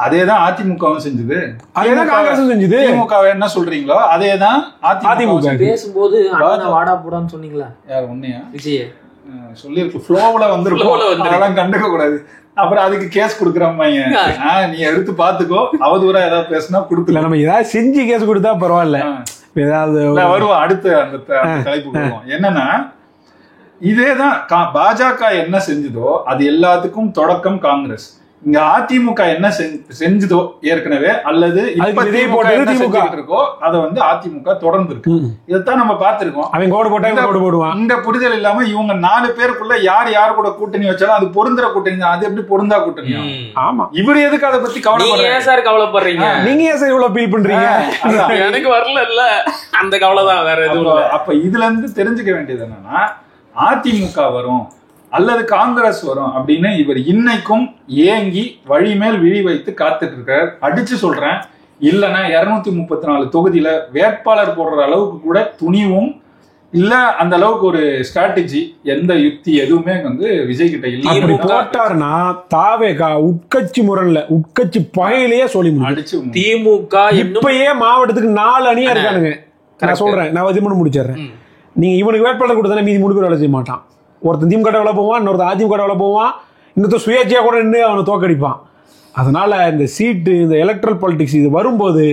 அதேதான் அதிமுகவும் செஞ்சது, அதேதான் காங்கிரஸும் செஞ்சது. திமுக என்ன சொல்றீங்களோ அதேதான் அதிமுக. பேசும்போது வாடா போடான்னு சொன்னீங்களா? யார் உன்னையா? விஜய் சொல்லிருக்கு, ஃப்ளோவுல வந்துருக்கோம், கண்டுக்க கூடாது. அப்புறம் அதுக்கு கேஸ் கொடுக்குறோம், நீ எடுத்து பாத்துக்கோ, அவதூறா ஏதாவது பேசினா கொடுக்கல. நம்ம ஏதாவது செஞ்சு கேஸ் கொடுத்தா பரவாயில்ல, ஏதாவது வருவோம். அடுத்து அந்த தலைப்பு வருவோம். என்னன்னா இதேதான் பாஜக என்ன செஞ்சதோ அது எல்லாத்துக்கும் தொடக்கம் காங்கிரஸ். இங்க அதிமுக என்ன செஞ்சதோ ஏற்கனவே அல்லது இருக்கோ அதை வந்து அதிமுக தொடர்ந்து இருக்கு. இதைத்தான் நம்ம பார்த்திருக்கோம். அவன் கோடு போடுவான். இந்த புரிதல் இல்லாம இவங்க 4 பேருக்குள்ள யார் கூட கூட்டணி வச்சாலும் அது பொருந்துற கூட்டணி தான். அது எப்படி பொருந்தா கூட்டணி? ஆமா, இவரு எதுக்கு அதை பத்தி கவலைப்படுறீங்க? நீங்க ஏன் சார் இவ்வளவு ஃபீல் பண்றீங்க? எனக்கு வரல இல்ல அந்த கவலைதான், வேற எதுவும். அப்ப இதுல இருந்து தெரிஞ்சுக்க வேண்டியது என்னன்னா, அதிமுக வரும் அல்லது காங்கிரஸ் வரும் அப்படின்னு இவர் இன்னைக்கும் ஏங்கி வழி மேல் விழி வைத்து காத்துட்டு இருக்கார். அடிச்சு சொல்றேன், இல்லைன்னா 234 தொகுதியில வேட்பாளர் போடுற அளவுக்கு கூட துணிவும் இல்ல, அந்த அளவுக்கு ஒரு ஸ்ட்ராட்டஜி, எந்த யுக்தி எதுவுமே வந்து விஜய் கிட்ட இல்ல. அப்படி போட்டாருன்னா தாவேகா உட்கட்சி முரண்ல உட்கட்சி பகையிலேயே சொல்லி அடிச்சு திமுக இப்பயே மாவட்டத்துக்கு 4 அணியா இருக்கானுங்க. நான் சொல்றேன், நான் இது பண்ணி முடிச்சிடுறேன். நீங்க இவனுக்கு வேட்பாளர் கொடுத்தா மீதி 3 பேர் வேலை செய்ய மாட்டான். ஒருத்தன் திமுக வேலை போவான், இன்னொருத்தன் அதிமுக வேலை போவான், இன்னொருத்தர் சுயேட்சையா கூட நின்று அவனை தோக்கடிப்பான். அதனால இந்த சீட்டு, இந்த எலக்ட்ரல் பாலிடிக்ஸ் இது வரும்போது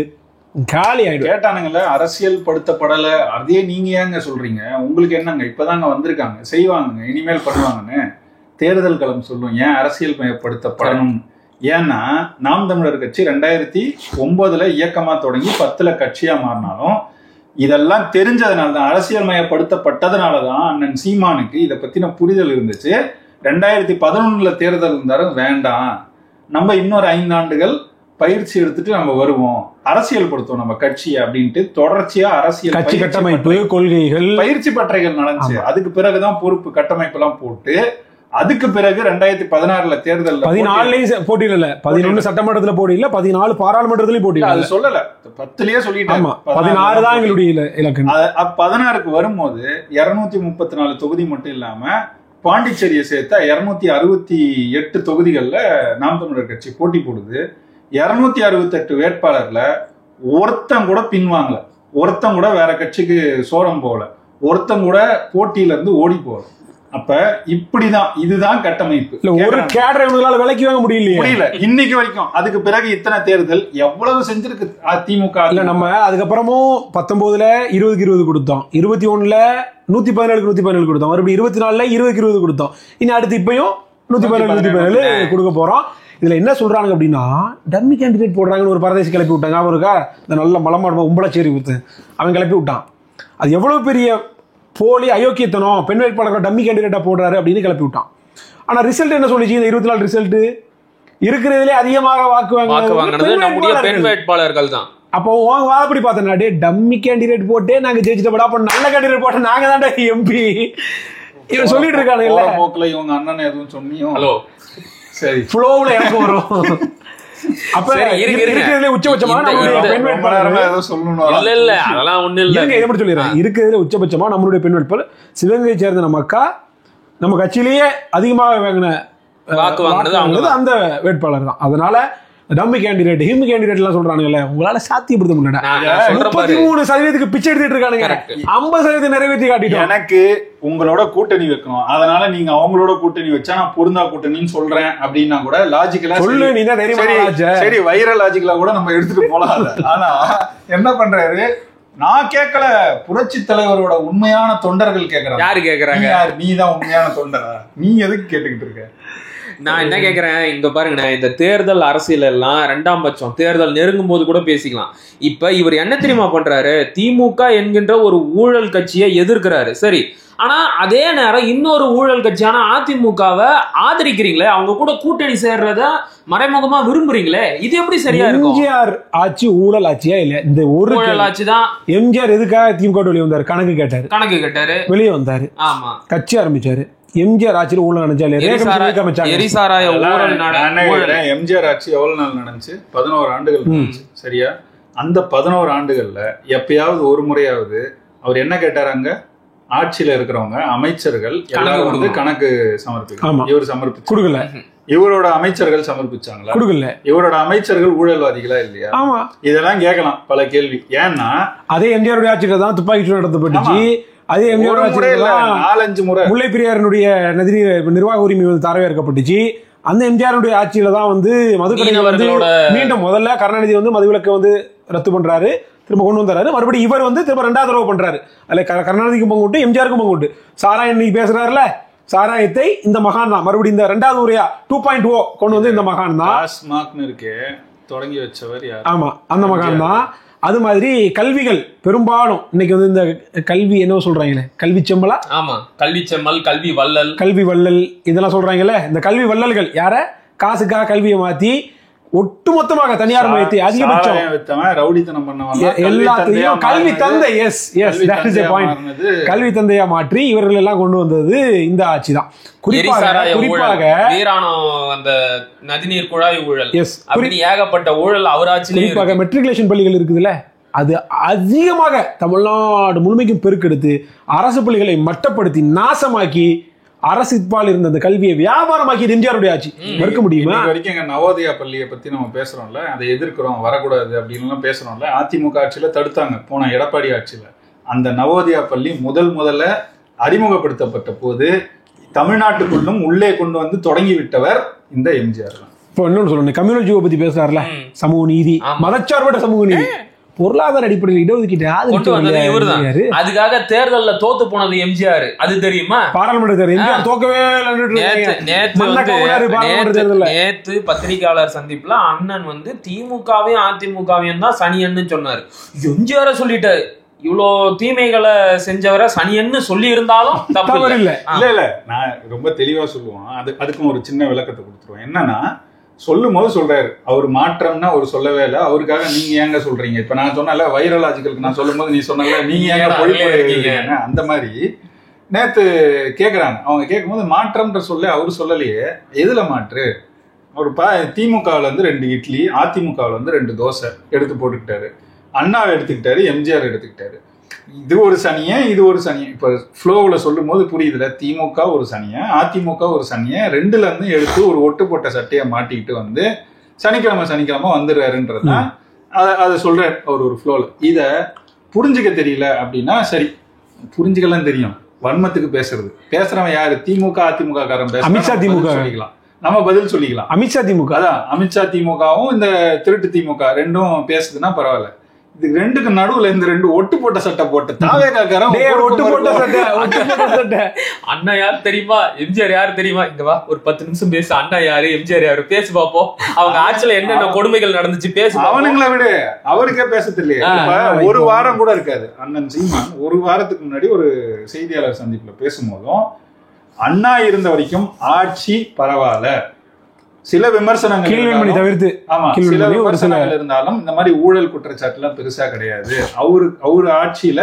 காலி ஆயிடும். கேட்டானுங்கல்ல, அரசியல் படுத்தப்படல, அதே நீங்க ஏங்க சொல்றீங்க? உங்களுக்கு என்னங்க இப்பதாங்க வந்திருக்காங்க, செய்வாங்க, இனிமேல் பண்ணுவாங்கன்னு தேர்தல் களம் சொல்லும். ஏன் அரசியல் மயப்படுத்தப்படணும்? ஏன்னா நாம் தமிழர் கட்சி 2009 இயக்கமா தொடங்கி 10 கட்சியா மாறினாலும் இதெல்லாம் தெரிஞ்சதுனால தான், அரசியல் மயப்படுத்தப்பட்டதுனாலதான் அண்ணன் சீமானுக்கு இதை பத்தின புரிதல் இருந்துச்சு. 2011 தேர்தல் இருந்தாலும் வேண்டாம், நம்ம இன்னொரு 5 ஆண்டுகள் பயிற்சி எடுத்துட்டு நம்ம வருவோம், அரசியல் படுத்துவோம் நம்ம கட்சியை அப்படின்ட்டு தொடர்ச்சியா அரசியல் கட்சி கட்டமைப்பு, கொள்கைகள், பயிற்சி பட்டறைகள் நடந்துச்சு. அதுக்கு பிறகுதான் பொறுப்பு கட்டமைப்பு எல்லாம் போட்டு, அதுக்கு பிறகு 2016 தேர்தல் 14 போட்டியில 11 சட்டமன்றத்துல போட்டியில 14 பாராளுமன்றத்திலயும் போட்டியில. அது சொல்லல, 10லயே சொல்லிட்டாங்க. 16 தான் எங்களுடைய இலக்கு. 16க்கு வரும்போது 234 தொகுதி மட்டும் இல்லாம பாண்டிச்சேரியை சேர்த்தா 268 தொகுதிகள்ல நாம் தமிழர் கட்சி போட்டி போடுது. 268 வேட்பாளர்ல ஒருத்தன் கூட பின்வாங்கல, ஒருத்தன் கூட வேற கட்சிக்கு சோரம் போகல, ஒருத்தன் கூட போட்டியில இருந்து ஓடி போகல. அப்ப இப்படிதான், இதுதான் கட்டமைப்பு. ஒரு கேடரை இவங்களால விலைக்கு வாங்க முடியல இன்னைக்கு வரைக்கும். அதுக்கு பிறகு இத்தனை தேர்தல் எவ்வளவு செஞ்சிருக்கு அதிமுக. இல்ல, நம்ம அதுக்கப்புறமும் 19ல 20-20 கொடுத்தோம், 21ல 117-117 கொடுத்தோம், மறுபடியும் 24ல 20-20 கொடுத்தோம், இனி அடுத்து இப்பயும் 117-117 கொடுக்க போறோம். இதுல என்ன சொல்றாங்க அப்படின்னா, டம்மி கேண்டிடேட் போடுறாங்கன்னு ஒரு பரதேசி கிளப்பி விட்டாங்க. அவருக்கா இந்த நல்ல மலமாடுமா உம்பளச்சேரி கொடுத்து அவன் கிளப்பி விட்டான். அது எவ்வளவு பெரிய போலி அயோக்கியத்தனம், பெண் வேட்பாளர்கள் டம்மி கேண்டிடேட்டா போடுறாரு அப்படின்னு கிளப்பி விட்டான். ஆனா ரிசல்ட் என்ன சொல்லிச்சு? இந்த 24 ரிசல்ட் இருக்கிறதுலே அதிகமாக வாக்கு வாங்குறது நம்முடைய பெண் வேட்பாளர்கள் தான். அப்போ வாப்படி பார்த்தா டம்மி கேண்டிடேட் போட்டே நாங்க ஜெயிச்சிட்டோம், அப்ப நல்ல கேண்டிடேட் போட்ட நாங்க தான் எம்பி இவன் சொல்லிட்டு இருக்காங்க. இல்ல போக்குல இவங்க அண்ணன் எதுவும் சொன்னியும் ஹலோ சரி ஃப்ளோவுல எனக்கு வரும். அப்ப இருக்கிறதுல உச்சபட்சமா இருக்கிறதுல உச்சபட்சமா நம்மளுடைய பெண் வேட்பாளர் சிவகங்கையை சேர்ந்த நம்ம அக்கா, நம்ம கட்சியிலேயே அதிகமாக வாங்கின வாக்கு அந்த வேட்பாளர் தான். அதனால டம்மி கேண்டிடேட், ஹிம் கேண்டிடேட் எல்லாம் சொல்றானுங்கல்ல, உங்களால சாத்தியப்படுத்த முடியல. 33% பிச்சை எடுத்துட்டு இருக்கானுங்க, 50% நிறைவேற்றி காட்டிட்டோம். எனக்கு உங்களோட கூட்டணி வைக்கணும், அதனால நீங்க அவங்களோட கூட்டணி வச்சா நான் பொருந்தா கூட்டணின்னு சொல்றேன் அப்படின்னா கூட லாஜிக்கலா சொல்லு, நீ தான் தெரியுமா? சரி, வைரல் லாஜிக்கலா கூட நம்ம எடுத்துட்டு போலாம். ஆனா என்ன பண்றாரு, நான் கேட்கல, புரட்சி தலைவரோட உண்மையான தொண்டர்கள் கேட்கறாங்க. யாரு கேக்குறாங்க? நீ தான் உண்மையான தொண்டரா? நீ எதுக்கு கேட்டுக்கிட்டு இருக்க? நான் என்ன கேக்குறேன், இங்க பாருங்க, இந்த தேர்தல் அரசியல் எல்லாம் 2ஆம் பட்சம், தேர்தல் நெருங்கும் போது கூட பேசிக்கலாம். இப்ப இவர் என்ன தெரியுமா பண்றாரு, திமுக என்கின்ற ஒரு ஊழல் கட்சியை எதிர்க்கிறாரு, சரி. ஆனா அதே நேரம் இன்னொரு ஊழல் கட்சியான அதிமுகவை ஆதரிக்கிறீங்களே, அவங்க கூட கூட்டணி சேர்றத மறைமுகமா விரும்புறீங்களே, இது எப்படி சரியா இருக்கும்? எம்ஜிஆர் ஆட்சி ஊழல் ஆட்சியா இல்ல? இந்த ஒரு ஊழல் ஆட்சி தான். எம்ஜிஆர் எதுக்காக திமுக வெளியே வந்தாரு? கணக்கு கேட்டாரு, வெளியே வந்தாரு, ஆமா, கட்சி ஆரம்பிச்சாரு. எம்ஜிஆர் ஆட்சியில் ஊழல் நடந்துச்சு. எம்ஜிஆர் ஆட்சி எவ்வளவு நாள் நடந்துச்சு? 11 ஆண்டுகள் நடந்துச்சு, சரியா? அந்த 11 ஆண்டுகள்ல எப்பயாவது ஒரு முறையாவது அவர் என்ன கேட்டாராங்க? ஆட்சியில இருக்கிறவங்க அமைச்சர்கள் எல்லாரும் வந்து கணக்கு சமர்ப்பிக்கணும். இவர் சமர்ப்பிச்சு கொடுக்கல. இவரோட அமைச்சர்கள் சமர்ப்பிச்சாங்களா? கொடுக்கல. இவரோட அமைச்சர்கள் ஊழல்வாதிகளா இல்லையா? ஆமா, இதெல்லாம் கேட்கலாம் பல கேள்வி. ஏன்னா அதே எம்ஜிஆருடைய ஆட்சியில தான் துப்பாக்கி சூடு நடத்தப்பட்டுச்சு. அதே முல்லை பெரியாரினுடைய நிர்வாக உரிமை தரவேற்கப்பட்டுச்சு. அந்த எம்ஜிஆருடைய ஆட்சியில தான் வந்து மதுக்கடைகள் மீண்டும் முதல்ல கருணாநிதி வந்து மதுவிலக்கை வந்து ரத்து பண்றாரு, திரும்ப கொண்டு வந்தாரு. மறுபடியும் இவர் வந்து திரும்ப 2வது தடவை பண்றாரு. அதுல கருணாநிதிக்கும் பங்கு உண்டு, எம்ஜிஆருக்கும் பங்கு உண்டு. சாராயம் இன்னைக்கு பேசுறாருல, சாராயத்தை இந்த மகான் தான் மறுபடியும் இந்த 2வது முறையா 2.0 கொண்டு வந்து இந்த மகான் தான் இருக்கு தொடங்கி வச்சவர். ஆமா, அந்த மகான் தான். அது மாதிரி கல்விகள் பெரும்பாலும் இன்னைக்கு வந்து இந்த கல்வி என்ன சொல்றாங்களே, கல்வி செம்மலா? ஆமா, கல்வி செம்மல், கல்வி வள்ளல், கல்வி வள்ளல் இதெல்லாம் சொல்றாங்கல்ல. இந்த கல்வி வள்ளல்கள் யார? காசுக்காக கல்வியை மாத்தி ஒட்டுமொத்தமாக தனியார் மயத்தை அதிகபட்சம் ரவுடித்தனம் பண்ணவங்க எல்லாத்தையும் கல்வி தந்தை கல்வி தந்தையா மாற்றி இவர்கள் எல்லாம் கொண்டு வந்தது இந்த ஆட்சி தான். குறிப்பாக அந்த நதிநீர் குழாய் ஊழல், ஏகப்பட்ட ஊழல் அவர் ஆட்சியிலே. குறிப்பாக மெட்ரிகுலேஷன் பள்ளிகள் இருக்குதுல்ல, அது அதிகமாக தமிழ்நாடு முழுமைக்கும் பெருக்கெடுத்து அரசு பள்ளிகளை மட்டப்படுத்தி நாசமாக்கி அரசுப்பால் இருந்த அந்த கல்வியை வியாபாரமாக்கி எம்ஜிஆருடைய ஆட்சி. மறுக்க முடியுமா? வரைக்கும் எங்க நவோதயா பள்ளியை பத்தி நம்ம பேசுறோம்ல, அதை எதிர்க்கிறோம், வரக்கூடாது அப்படின்னு பேசுறோம்ல. அதிமுக ஆட்சியில தடுத்தாங்க, போன எடப்பாடி ஆட்சியில. அந்த நவோதயா பள்ளி முதல்ல அறிமுகப்படுத்தப்பட்ட போது தமிழ்நாட்டுக்குள்ளும் உள்ளே கொண்டு வந்து தொடங்கி விட்டவர் இந்த எம்ஜிஆர் தான். இப்போ இன்னொன்னு சொல்லணும், கம்யூனல் ஜீவோ பத்தி பேசுறாருல, சமூக நீதி, மதச்சார்பற்ற சமூக நீதி, பொருளாதார அடிப்படையில் இடஒதுக்கீட்டு அதுக்காக தேர்தல்ல தோத்து போனது எம்ஜிஆர், அது தெரியுமா? பாராளுமன்ற தோக்கவே. நேத்து பத்திரிகையாளர் சந்திப்புல அண்ணன் வந்து திமுகவையும் அதிமுகவையும் தான் சனியன்னு சொன்னாரு. எம்ஜிஆர் சொல்லிட்டாரு, இவ்வளோ தீமைகளை செஞ்சவரை சனியன்னு சொல்லி இருந்தாலும் தப்பு இல்ல. நான் ரொம்ப தெளிவா சொல்லுவோம், அதுக்கும் ஒரு சின்ன விளக்கத்தை கொடுத்துருவோம். என்னன்னா, சொல்லும் போது சொல்றாரு, அவர் மாற்றம்னா அவர் சொல்லவே இல்லை, அவருக்காக நீங்க ஏங்க சொல்றீங்க? இப்ப நான் சொன்னல வைரலாஜிக்கலுக்கு நான் சொல்லும் போது நீ சொன்னல நீங்க ஏங்க பொழிப்பு, அந்த மாதிரி நேத்து கேக்குறாங்க. அவங்க கேட்கும் போது மாற்றம்ன்ற சொல்ல அவரு சொல்லலையே, எதுல மாற்று? ஒரு திமுகவுல வந்து 2 இட்லி, அதிமுகவுல வந்து 2 தோசை எடுத்து போட்டுக்கிட்டாரு. அண்ணாவை எடுத்துக்கிட்டாரு, எம்ஜிஆர் எடுத்துக்கிட்டாரு. இது ஒரு சனியை, இது ஒரு சனியை. இப்ப ஃப்ளோவில் சொல்லும் போது புரியுதுல, திமுக ஒரு சனியை, அதிமுக ஒரு சனியை, 2ல இருந்து எடுத்து ஒரு ஒட்டு போட்ட சட்டையை மாட்டிக்கிட்டு வந்து சனிக்கிழமை வந்துடுறாருன்றதுதான் அதை சொல்றாரு அவர் ஒரு ஃப்ளோல. இத புரிஞ்சுக்க தெரியல அப்படின்னா சரி, புரிஞ்சுக்கலாம் தெரியும். வன்மத்துக்கு பேசுறவன் யாரு? திமுக அதிமுக காரன் சொல்லிக்கலாம், நம்ம பதில் சொல்லிக்கலாம். அமித்ஷா திமுக, அதான் அமித்ஷா திமுகவும் இந்த திருட்டு திமுக ரெண்டும் பேசுதுன்னா பரவாயில்ல. இது ரெண்டுக்கு நடுவுல இந்த 2 ஒட்டு போட்ட சட்டை போட்டு ஒட்டு போட்ட சட்டை. அண்ணா யார் தெரியுமா, எம்ஜிஆர் யாரு தெரியுமா? இங்க வா, ஒரு 10 நிமிஷம் பேசு. அண்ணா யாரு, எம்ஜிஆர் யாரு, பேசு பாப்போம். அவங்க ஆட்சியில என்னென்ன கொடுமைகள் நடந்துச்சு பேசு. அவனுங்களை விட அவருக்கே பேச தெரியல. ஒரு வாரம் கூட இருக்காது, அண்ணன் சீமான் ஒரு வாரத்துக்கு முன்னாடி ஒரு செய்தியாளர் சந்திப்புல பேசும்போதும், அண்ணா இருந்த வரைக்கும் ஆட்சி பரவாயில்ல, சில விமர்சனங்கள் தவிர்த்து, ஆமா சில விமர்சனங்கள் இருந்தாலும் இந்த மாதிரி ஊழல் குற்றச்சாட்டு எல்லாம் பெருசா கிடையாது. அவரு ஆட்சியில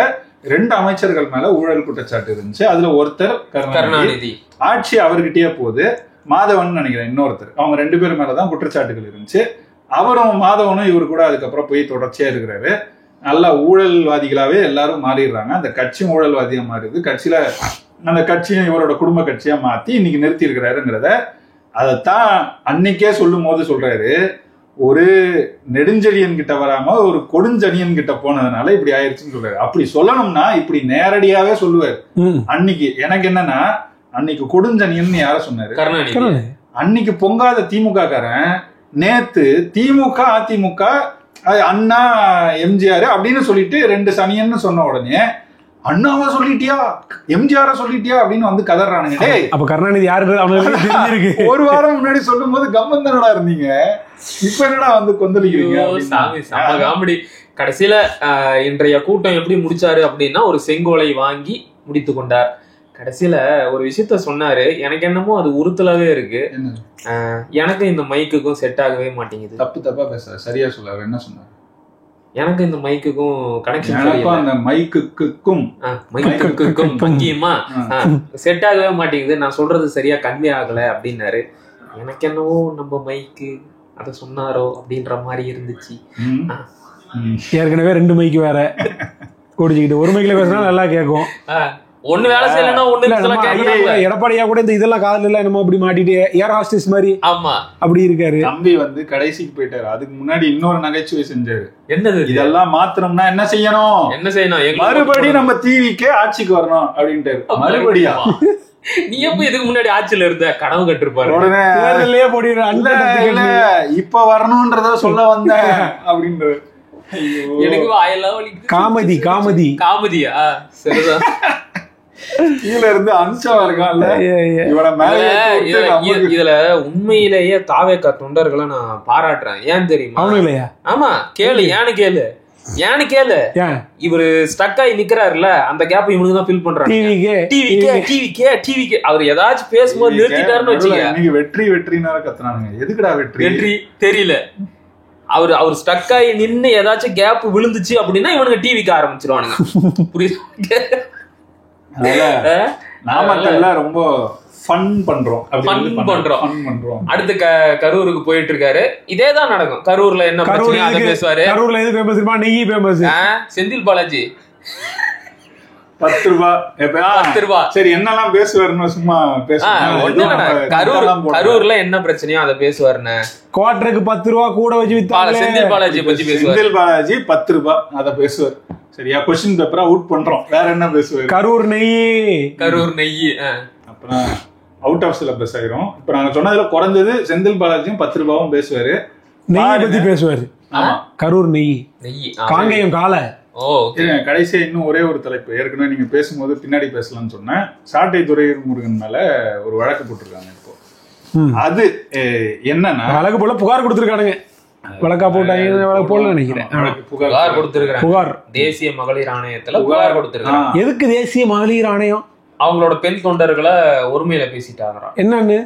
2 அமைச்சர்கள் மேல ஊழல் குற்றச்சாட்டு இருந்துச்சு. அதுல ஒருத்தர் கருணாநிதி, ஆட்சி அவர்கிட்டயே போகுது. மாதவன் நினைக்கிறேன் இன்னொருத்தர், அவங்க 2 பேர் மேலதான் குற்றச்சாட்டுகள் இருந்துச்சு. அவரும் மாதவனும் இவரு கூட அதுக்கப்புறம் போய் தொடர்ச்சியா இருக்கிறாரு. நல்லா ஊழல்வாதிகளாவே எல்லாரும் மாறிடுறாங்க. அந்த கட்சியும் ஊழல்வாதியா மாறிடுது. கட்சியில அந்த கட்சியும் இவரோட குடும்ப கட்சியா மாத்தி இன்னைக்கு நிறுத்தி இருக்கிறாருங்கிறத அதைத்தான் அன்னைக்கே சொல்லும் போது சொல்றாரு, ஒரு நெடுஞ்செழியன் கிட்ட வராம ஒரு கொடுஞ்சனியன் கிட்ட போனதுனால இப்படி ஆயிடுச்சுன்னு சொல்றாரு. அப்படி சொல்லணும்னா இப்படி நேரடியாவே சொல்லுவாரு. அன்னைக்கு எனக்கு என்னன்னா, அன்னைக்கு கொடுஞ்சனியன் யார சொன்னாரு? அன்னைக்கு பொங்காத திமுக காரன் நேத்து திமுக அதிமுக அண்ணா எம்ஜிஆர் அப்படின்னு சொல்லிட்டு 2 சனியன்னு சொன்ன உடனே அண்ணாவா சொல்லிட்டியா, எம்ஜிஆர் சொல்லிட்டியா அப்படின்னு வந்து கதறானுங்க. அப்ப கருணாநிதி யாரு ஒரு வாரம் முன்னாடி சொல்லும் போது கம்மன் தானடா இருந்தீங்க, இப்ப என்னடா வந்து கொந்தளிக்கிறீங்க? காமெடி. கடைசியில இன்றைய கூட்டம் எப்படி முடிச்சாரு அப்படின்னா, ஒரு செங்கோலை வாங்கி முடித்து கொண்டார். கடைசியில ஒரு விஷயத்த சொன்னாரு, எனக்கு என்னமோ அது உறுத்தலாவே இருக்கு. எனக்கு இந்த மைக்குக்கும் செட் ஆகவே மாட்டேங்குது. தப்பா பேச, சரியா சொல்ல. என்ன சொன்னாரு? எனக்கு இந்த மைக்குக்கும் கனெக்ஷன், அந்த மைக்குக்கும் முக்கியமா செட் ஆகவே மாட்டேங்குது, நான் சொல்றது சரியா கன்வே ஆகல அப்படின்னாரு. எனக்கு என்னவோ நம்ம மைக்கு அத சொன்னாரோ அப்படின்ற மாதிரி இருந்துச்சு. ஏற்கனவே 2 மைக்கு வேற குடிச்சுக்கிட்டு, ஒரு மைக்ல பேசினா நல்லா கேட்கும். ஒண்ணு வேலை செய்யலன்னா ஒண்ணு. எடப்பாடியா கூட இந்த இதெல்லாம் காதல் எல்லாம் என்னமோ அப்படி மாட்டிட்டு ஏர் ஹாஸ்டஸ் மாதிரி ஆமா அப்படி இருக்காரு. தம்பி வந்து கடைசிக்கு போயிட்டாரு. அதுக்கு முன்னாடி இன்னொரு நகைச்சுவை செஞ்சாரு. என்னது? இதெல்லாம் மாத்திரம்னா என்ன செய்யணும்? மறுபடியும் நம்ம டிவிக்கே ஆட்சிக்கு வரணும் அப்படின்ட்டு. மறுபடியா? நீ எப்ப இதுக்கு முன்னாடி ஆட்சியில இருந்த? கனவு கட்டிருப்பாரு. உடனே போடுற இப்ப வரணும்ன்றத சொல்ல வந்தேன் அப்படின்ற. எனக்கு வாயெல்லாம் காமெடி காமெடி காமெடியா? சரிதான். கீழ இருந்து அம்சா இருக்கான்ல, இதுல உண்மையிலேயே தாவேக்கா தொண்டர்களை நான் பாராட்டுறேன். ஏன் தெரியுமா? அவனு இல்லையா? ஆமா கேளு, ஏன்னு கேளு. ஏன்னு கேளு, ஏன் இவரு ஸ்டக் ஆகி நிக்கிறாருல, அந்த கேப் இவனுக்கு தான் ஃபில் பண்றாங்க. டிவிக்கே அவர் ஏதாச்சும் பேசும்போது நிறுத்திட்டாருன்னு வச்சுக்க, நீங்க வெற்றி வெற்றினால கத்துனானுங்க. எதுக்குடா வெற்றி தெரியல. அவர் ஸ்டக் ஆகி நின்னு ஏதாச்சும் கேப் விழுந்துச்சு அப்படின்னா இவனுக்கு டிவிக்கு ஆரம்பிச்சிருவானுங்க. புரியுது? நாமக்கல்ல ரொம்ப ஃபன் பண்றோம். அடுத்து கரூருக்கு போயிட்டு இருக்காரு. இதேதான் நடக்கும். கரூர்ல என்ன பிரச்சனை அதை பேசுவாரு. கரூர்ல எது ஃபேமஸ்? நெய் ஃபேமஸ். செந்தில் பாலாஜி 10 ரூபாய். சரி, என்னெல்லாம் பேசுவாருன்னு சும்மா கரூர்ல என்ன பிரச்சனையோ அதை பேசுவாருன்னு. குவார்டருக்கு 10 ரூபாய் கூட வச்சு வித்தாங்க. செந்தில் பாலாஜி பத்தி பேசுவார். செந்தில் பாலாஜி 10 ரூபாய் அதை பேசுவார். சரியா? கொஸ்டின் பேப்பரா அவுட் பண்றோம். வேற என்ன பேசுவாரு? கரூர் நெய். அப்புறம் அவுட் ஆஃப் சிலபஸ் ஆயிரும். இப்ப நாங்க சொன்னதுல குறைஞ்சது செந்தில் பாலாஜியும் 10 ரூபாயும் பேசுவாரு. நெய் பத்தி பேசுவாரு. கரூர் நெய், காங்கேயம் காலை. கடைசியா இன்னும் ஒரே ஒரு தலைப்பு, ஏற்கனவே நீங்க பேசும்போது பின்னாடி பேசலாம்னு சொன்னேன். சாட்டை துரைமுருகன் மேல ஒரு வழக்கு போட்டிருக்காங்க. இப்போ அது என்னன்னா, வழக்கு போல புகார் கொடுத்திருக்கானுங்க. வழக்கா போட்டாங்க, வழக்கு போல நினைக்கிறேன். புகார் கொடுத்திருக்காங்க. புகார் தேசிய மகளிர் ஆணையத்துல புகார் கொடுத்திருக்காங்க. எதுக்கு தேசிய மகளிர் ஆணையம்? அவங்களோட பெண் தொண்டர்களை ஒருமையில பேசிட்டாங்க. என்னன்னு,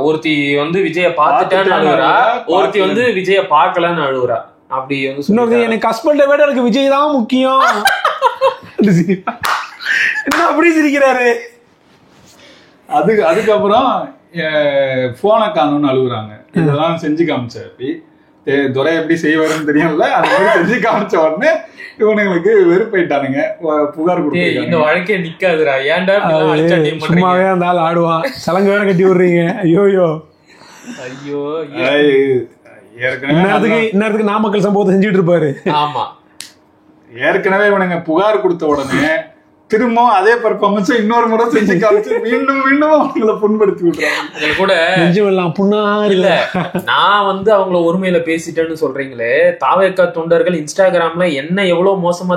ஒருத்தி வந்து விஜய பாத்துட்டான்னு அழுகுறா, ஒருத்தி வந்து விஜய பாக்கலன்னு அழுகுறா. அப்படி வந்து எனக்கு ஹஸ்பண்ட விட எனக்கு விஜய் தான் முக்கியம். என்ன அப்படி சிரிக்கிறாரு? அதுக்கப்புறம் போனை காணும்னு அழுகுறாங்க. இதெல்லாம் செஞ்சு காமிச்சாரு. துரை எப்படி செய்வாருன்னு தெரியல, அது மாதிரி செஞ்சு காமிச்ச உடனே இவனுங்களுக்கு வெறுப்பாயிட்டானுங்க. புகார் கொடுத்து இந்த வழக்கே நிக்காதுரா, ஏன்டா சும்மாவே அந்த ஆள் ஆடுவான், சலங்கு வேற கட்டி விடுறீங்க. ஐயோ இன்னத்துக்கு நாமக்கல் சம்பவத்தை செஞ்சுட்டு இருப்பாரு. ஆமா, ஏற்கனவே இவனுங்க புகார் கொடுத்த உடனே திரும்ப அதே பர்ஃபார்மன்ஸ் இன்னொரு முறை செஞ்சு காமிச்சு மீண்டும் மீண்டும் அவங்களை புண்படுத்தி விடுறாங்க. கூட நெஞ்சமெல்லாம் புண்ணா இல்ல. நான் வந்து அவங்கள ஒருமையில பேசிட்டேன்னு சொல்றீங்களே, தாவேக்கா தொண்டர்கள் இன்ஸ்டாகிராம்ல என்ன எவ்வளவு மோசமா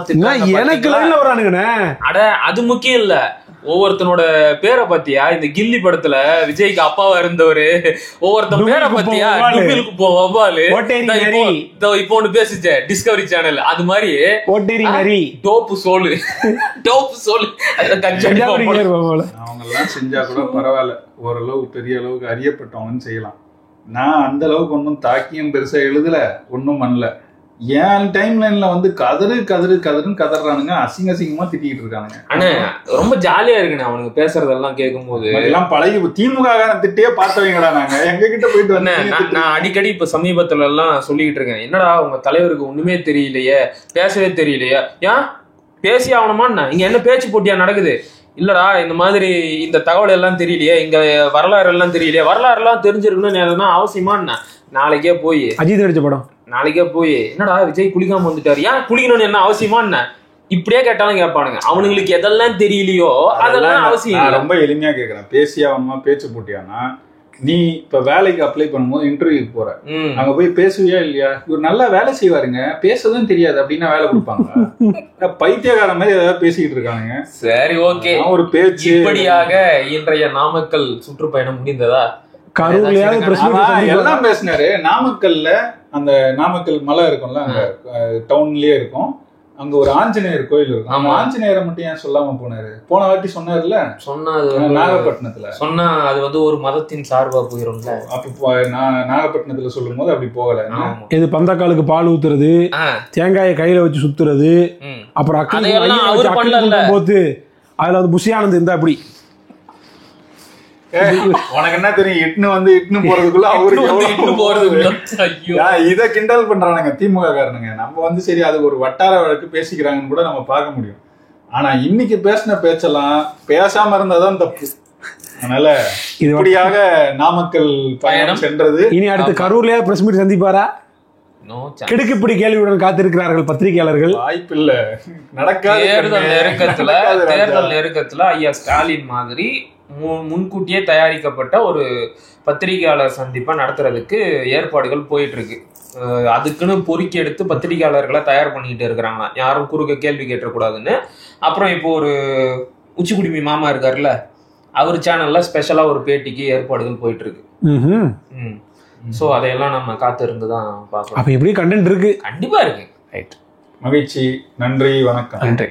எனக்கு லைன்ல வரானுங்கண்ணே. அட அது முக்கியம் இல்ல, ஒவ்வொருத்தனோட பேரை பத்தியா? இந்த கில்லி படத்துல விஜய்க்கு அப்பாவா இருந்தவரு ஒவ்வொருத்தன் பேரை பத்தியா? இப்போ ஒண்ணு பேசுச்சே டிஸ்கவரி சேனல், அது மாதிரி டோப்பு சோலு அவங்க எல்லாம் செஞ்சா கூட பரவாயில்ல, ஓரளவு பெரிய அளவுக்கு அறியப்பட்டவங்கன்னு செய்யலாம். நான் அந்த அளவுக்கு ஒன்னும் தாக்கியம் பெருசா எழுதல, ஒன்னும் பண்ணல. ஏன் டைம் லைன்ல வந்து கதருன்னு கதறானுங்க, அசிங்கமா திட்டிட்டு இருக்கானுங்க. ஆனா ரொம்ப ஜாலியா இருக்குண்ணா அவனுக்கு பேசுறதெல்லாம் கேட்கும் போது. எல்லாம் பழகி திமுக திட்டே பார்த்தவங்கடா நாங்க. எங்க கிட்ட போயிட்டு வந்தேன். நான் அடிக்கடி இப்ப சமீபத்துல எல்லாம் சொல்லிக்கிட்டு இருக்கேன், என்னடா உங்க தலைவருக்கு ஒண்ணுமே தெரியலையே, பேசவே தெரியலையே, ஏன் பேசி ஆகணுமான்னா இங்க என்ன பேச்சு போட்டியா நடக்குது? இல்லடா இந்த மாதிரி இந்த தகவல் எல்லாம் தெரியலையே, இங்க வரலாறு எல்லாம் தெரியலையே, வரலாறு எல்லாம் தெரிஞ்சிருக்கணும்னு அவசியமா என்ன? நாளைக்கே போய் அஜித் நடிச்ச படம் நாளைக்கே போய் என்னடா விஜய் குளிக்காம வந்துட்டாரு, ஏன் குளிக்கணும்னு என்ன அவசியமா என்ன? இப்படியே கேட்டாலும் கேட்பானுங்க. அவனுங்களுக்கு எதெல்லாம் தெரியலையோ அதெல்லாம் அவசியம். ரொம்ப எளிமையா கேக்குறேன், பேசியாவணுமா பேச்சு போட்டியானா? நீ இப்ப வேலைக்கு அப்ளை பண்ணும்போது இன்டர்வியூக்கு போற, அங்க போய் பேசுவியா இல்லையா? இவர் நல்லா வேலை செய்வாருங்க, பேசவும் தெரியாது அப்படின்னா வேலை கொடுப்பாங்க? பைத்தியக்கார மாதிரி ஏதாவது பேசிக்கிட்டு இருக்கானுங்க. சரி, ஓகே, ஒரு பேச்சு. இப்படியாக இன்றைய நாமக்கல் சுற்றுப்பயணம் முடிந்ததா? எல்லாம் பேசினாரு. நாமக்கல்ல அந்த நாமக்கல் மலை இருக்கும்ல, அங்க டவுன்லயே இருக்கும், அங்க ஒரு ஆஞ்சநேயர் கோயில் இருக்கும். அந்த ஆஞ்சநேயரை மட்டும் ஏன் சொல்லாம போனாரு? போன வாட்டி சொன்னாருல்ல, நாகப்பட்டினத்துல சொன்னா அது வந்து ஒரு மதத்தின் சார்பா போயிரும்ல. அப்ப நாகப்பட்டினத்துல சொல்லும் போது அப்படி போகல. இது பந்தக்காலுக்கு பால் ஊத்துறது, தேங்காயை கையில வச்சு சுத்துறது, அப்புறம் போது அதுல வந்து புஷியானது இருந்தா அப்படி. உனக்கு என்ன தெரியும், இட்னு போறதுக்குள்ள இத கிண்டல் பண்றானுங்க திமுக காரனுங்க. நம்ம வந்து சரி அது ஒரு வட்டார வழக்கு பேசிக்கிறாங்கன்னு கூட நம்ம பார்க்க முடியும். ஆனா இன்னைக்கு பேசின பேச்செல்லாம் பேசாம இருந்தாதான் தப்பு. அதனால இப்படியாக நாமக்கல் பயணம் சென்றது. இனி அடுத்து கரூர்லயா பிரஸ் மீட் சந்திப்பாரா? கிடுக்குப்பிடி கேள்வியுடன் காத்திருக்கிறார்கள் பத்திரிகையாளர்கள். வாய்ப்பு இல்ல, நடக்காது. தேர்தல் நெருக்கத்துல ஐயா ஸ்டாலின் மாதிரி முன்கூட்டியே தயாரிக்கப்பட்ட ஒரு பத்திரிகையாளர் சந்திப்பை நடத்துறதுக்கு ஏற்பாடுகள் போயிட்டு இருக்கு. அதுக்குன்னு பொறுக்கி எடுத்து பத்திரிகையாளர்களை தயார் பண்ணிட்டு இருக்கிறாங்க, யாரும் குறுக்க கேள்வி கேட்டக்கூடாதுன்னு. அப்புறம் இப்போ ஒரு உச்சிக்குடிமி மாமா இருக்காருல்ல, அவர் சேனல்ல ஸ்பெஷலா ஒரு பேட்டிக்கு ஏற்பாடுகள் போயிட்டு இருக்கு. சோ அதையெல்லாம் நம்ம காத்து இருந்து தான் பார்க்கணும். அப்ப எப்படி கண்டென்ட் இருக்கு? கண்டிப்பா இருக்கு. ரைட். மகிழ்ச்சி. நன்றி, வணக்கம். நன்றி.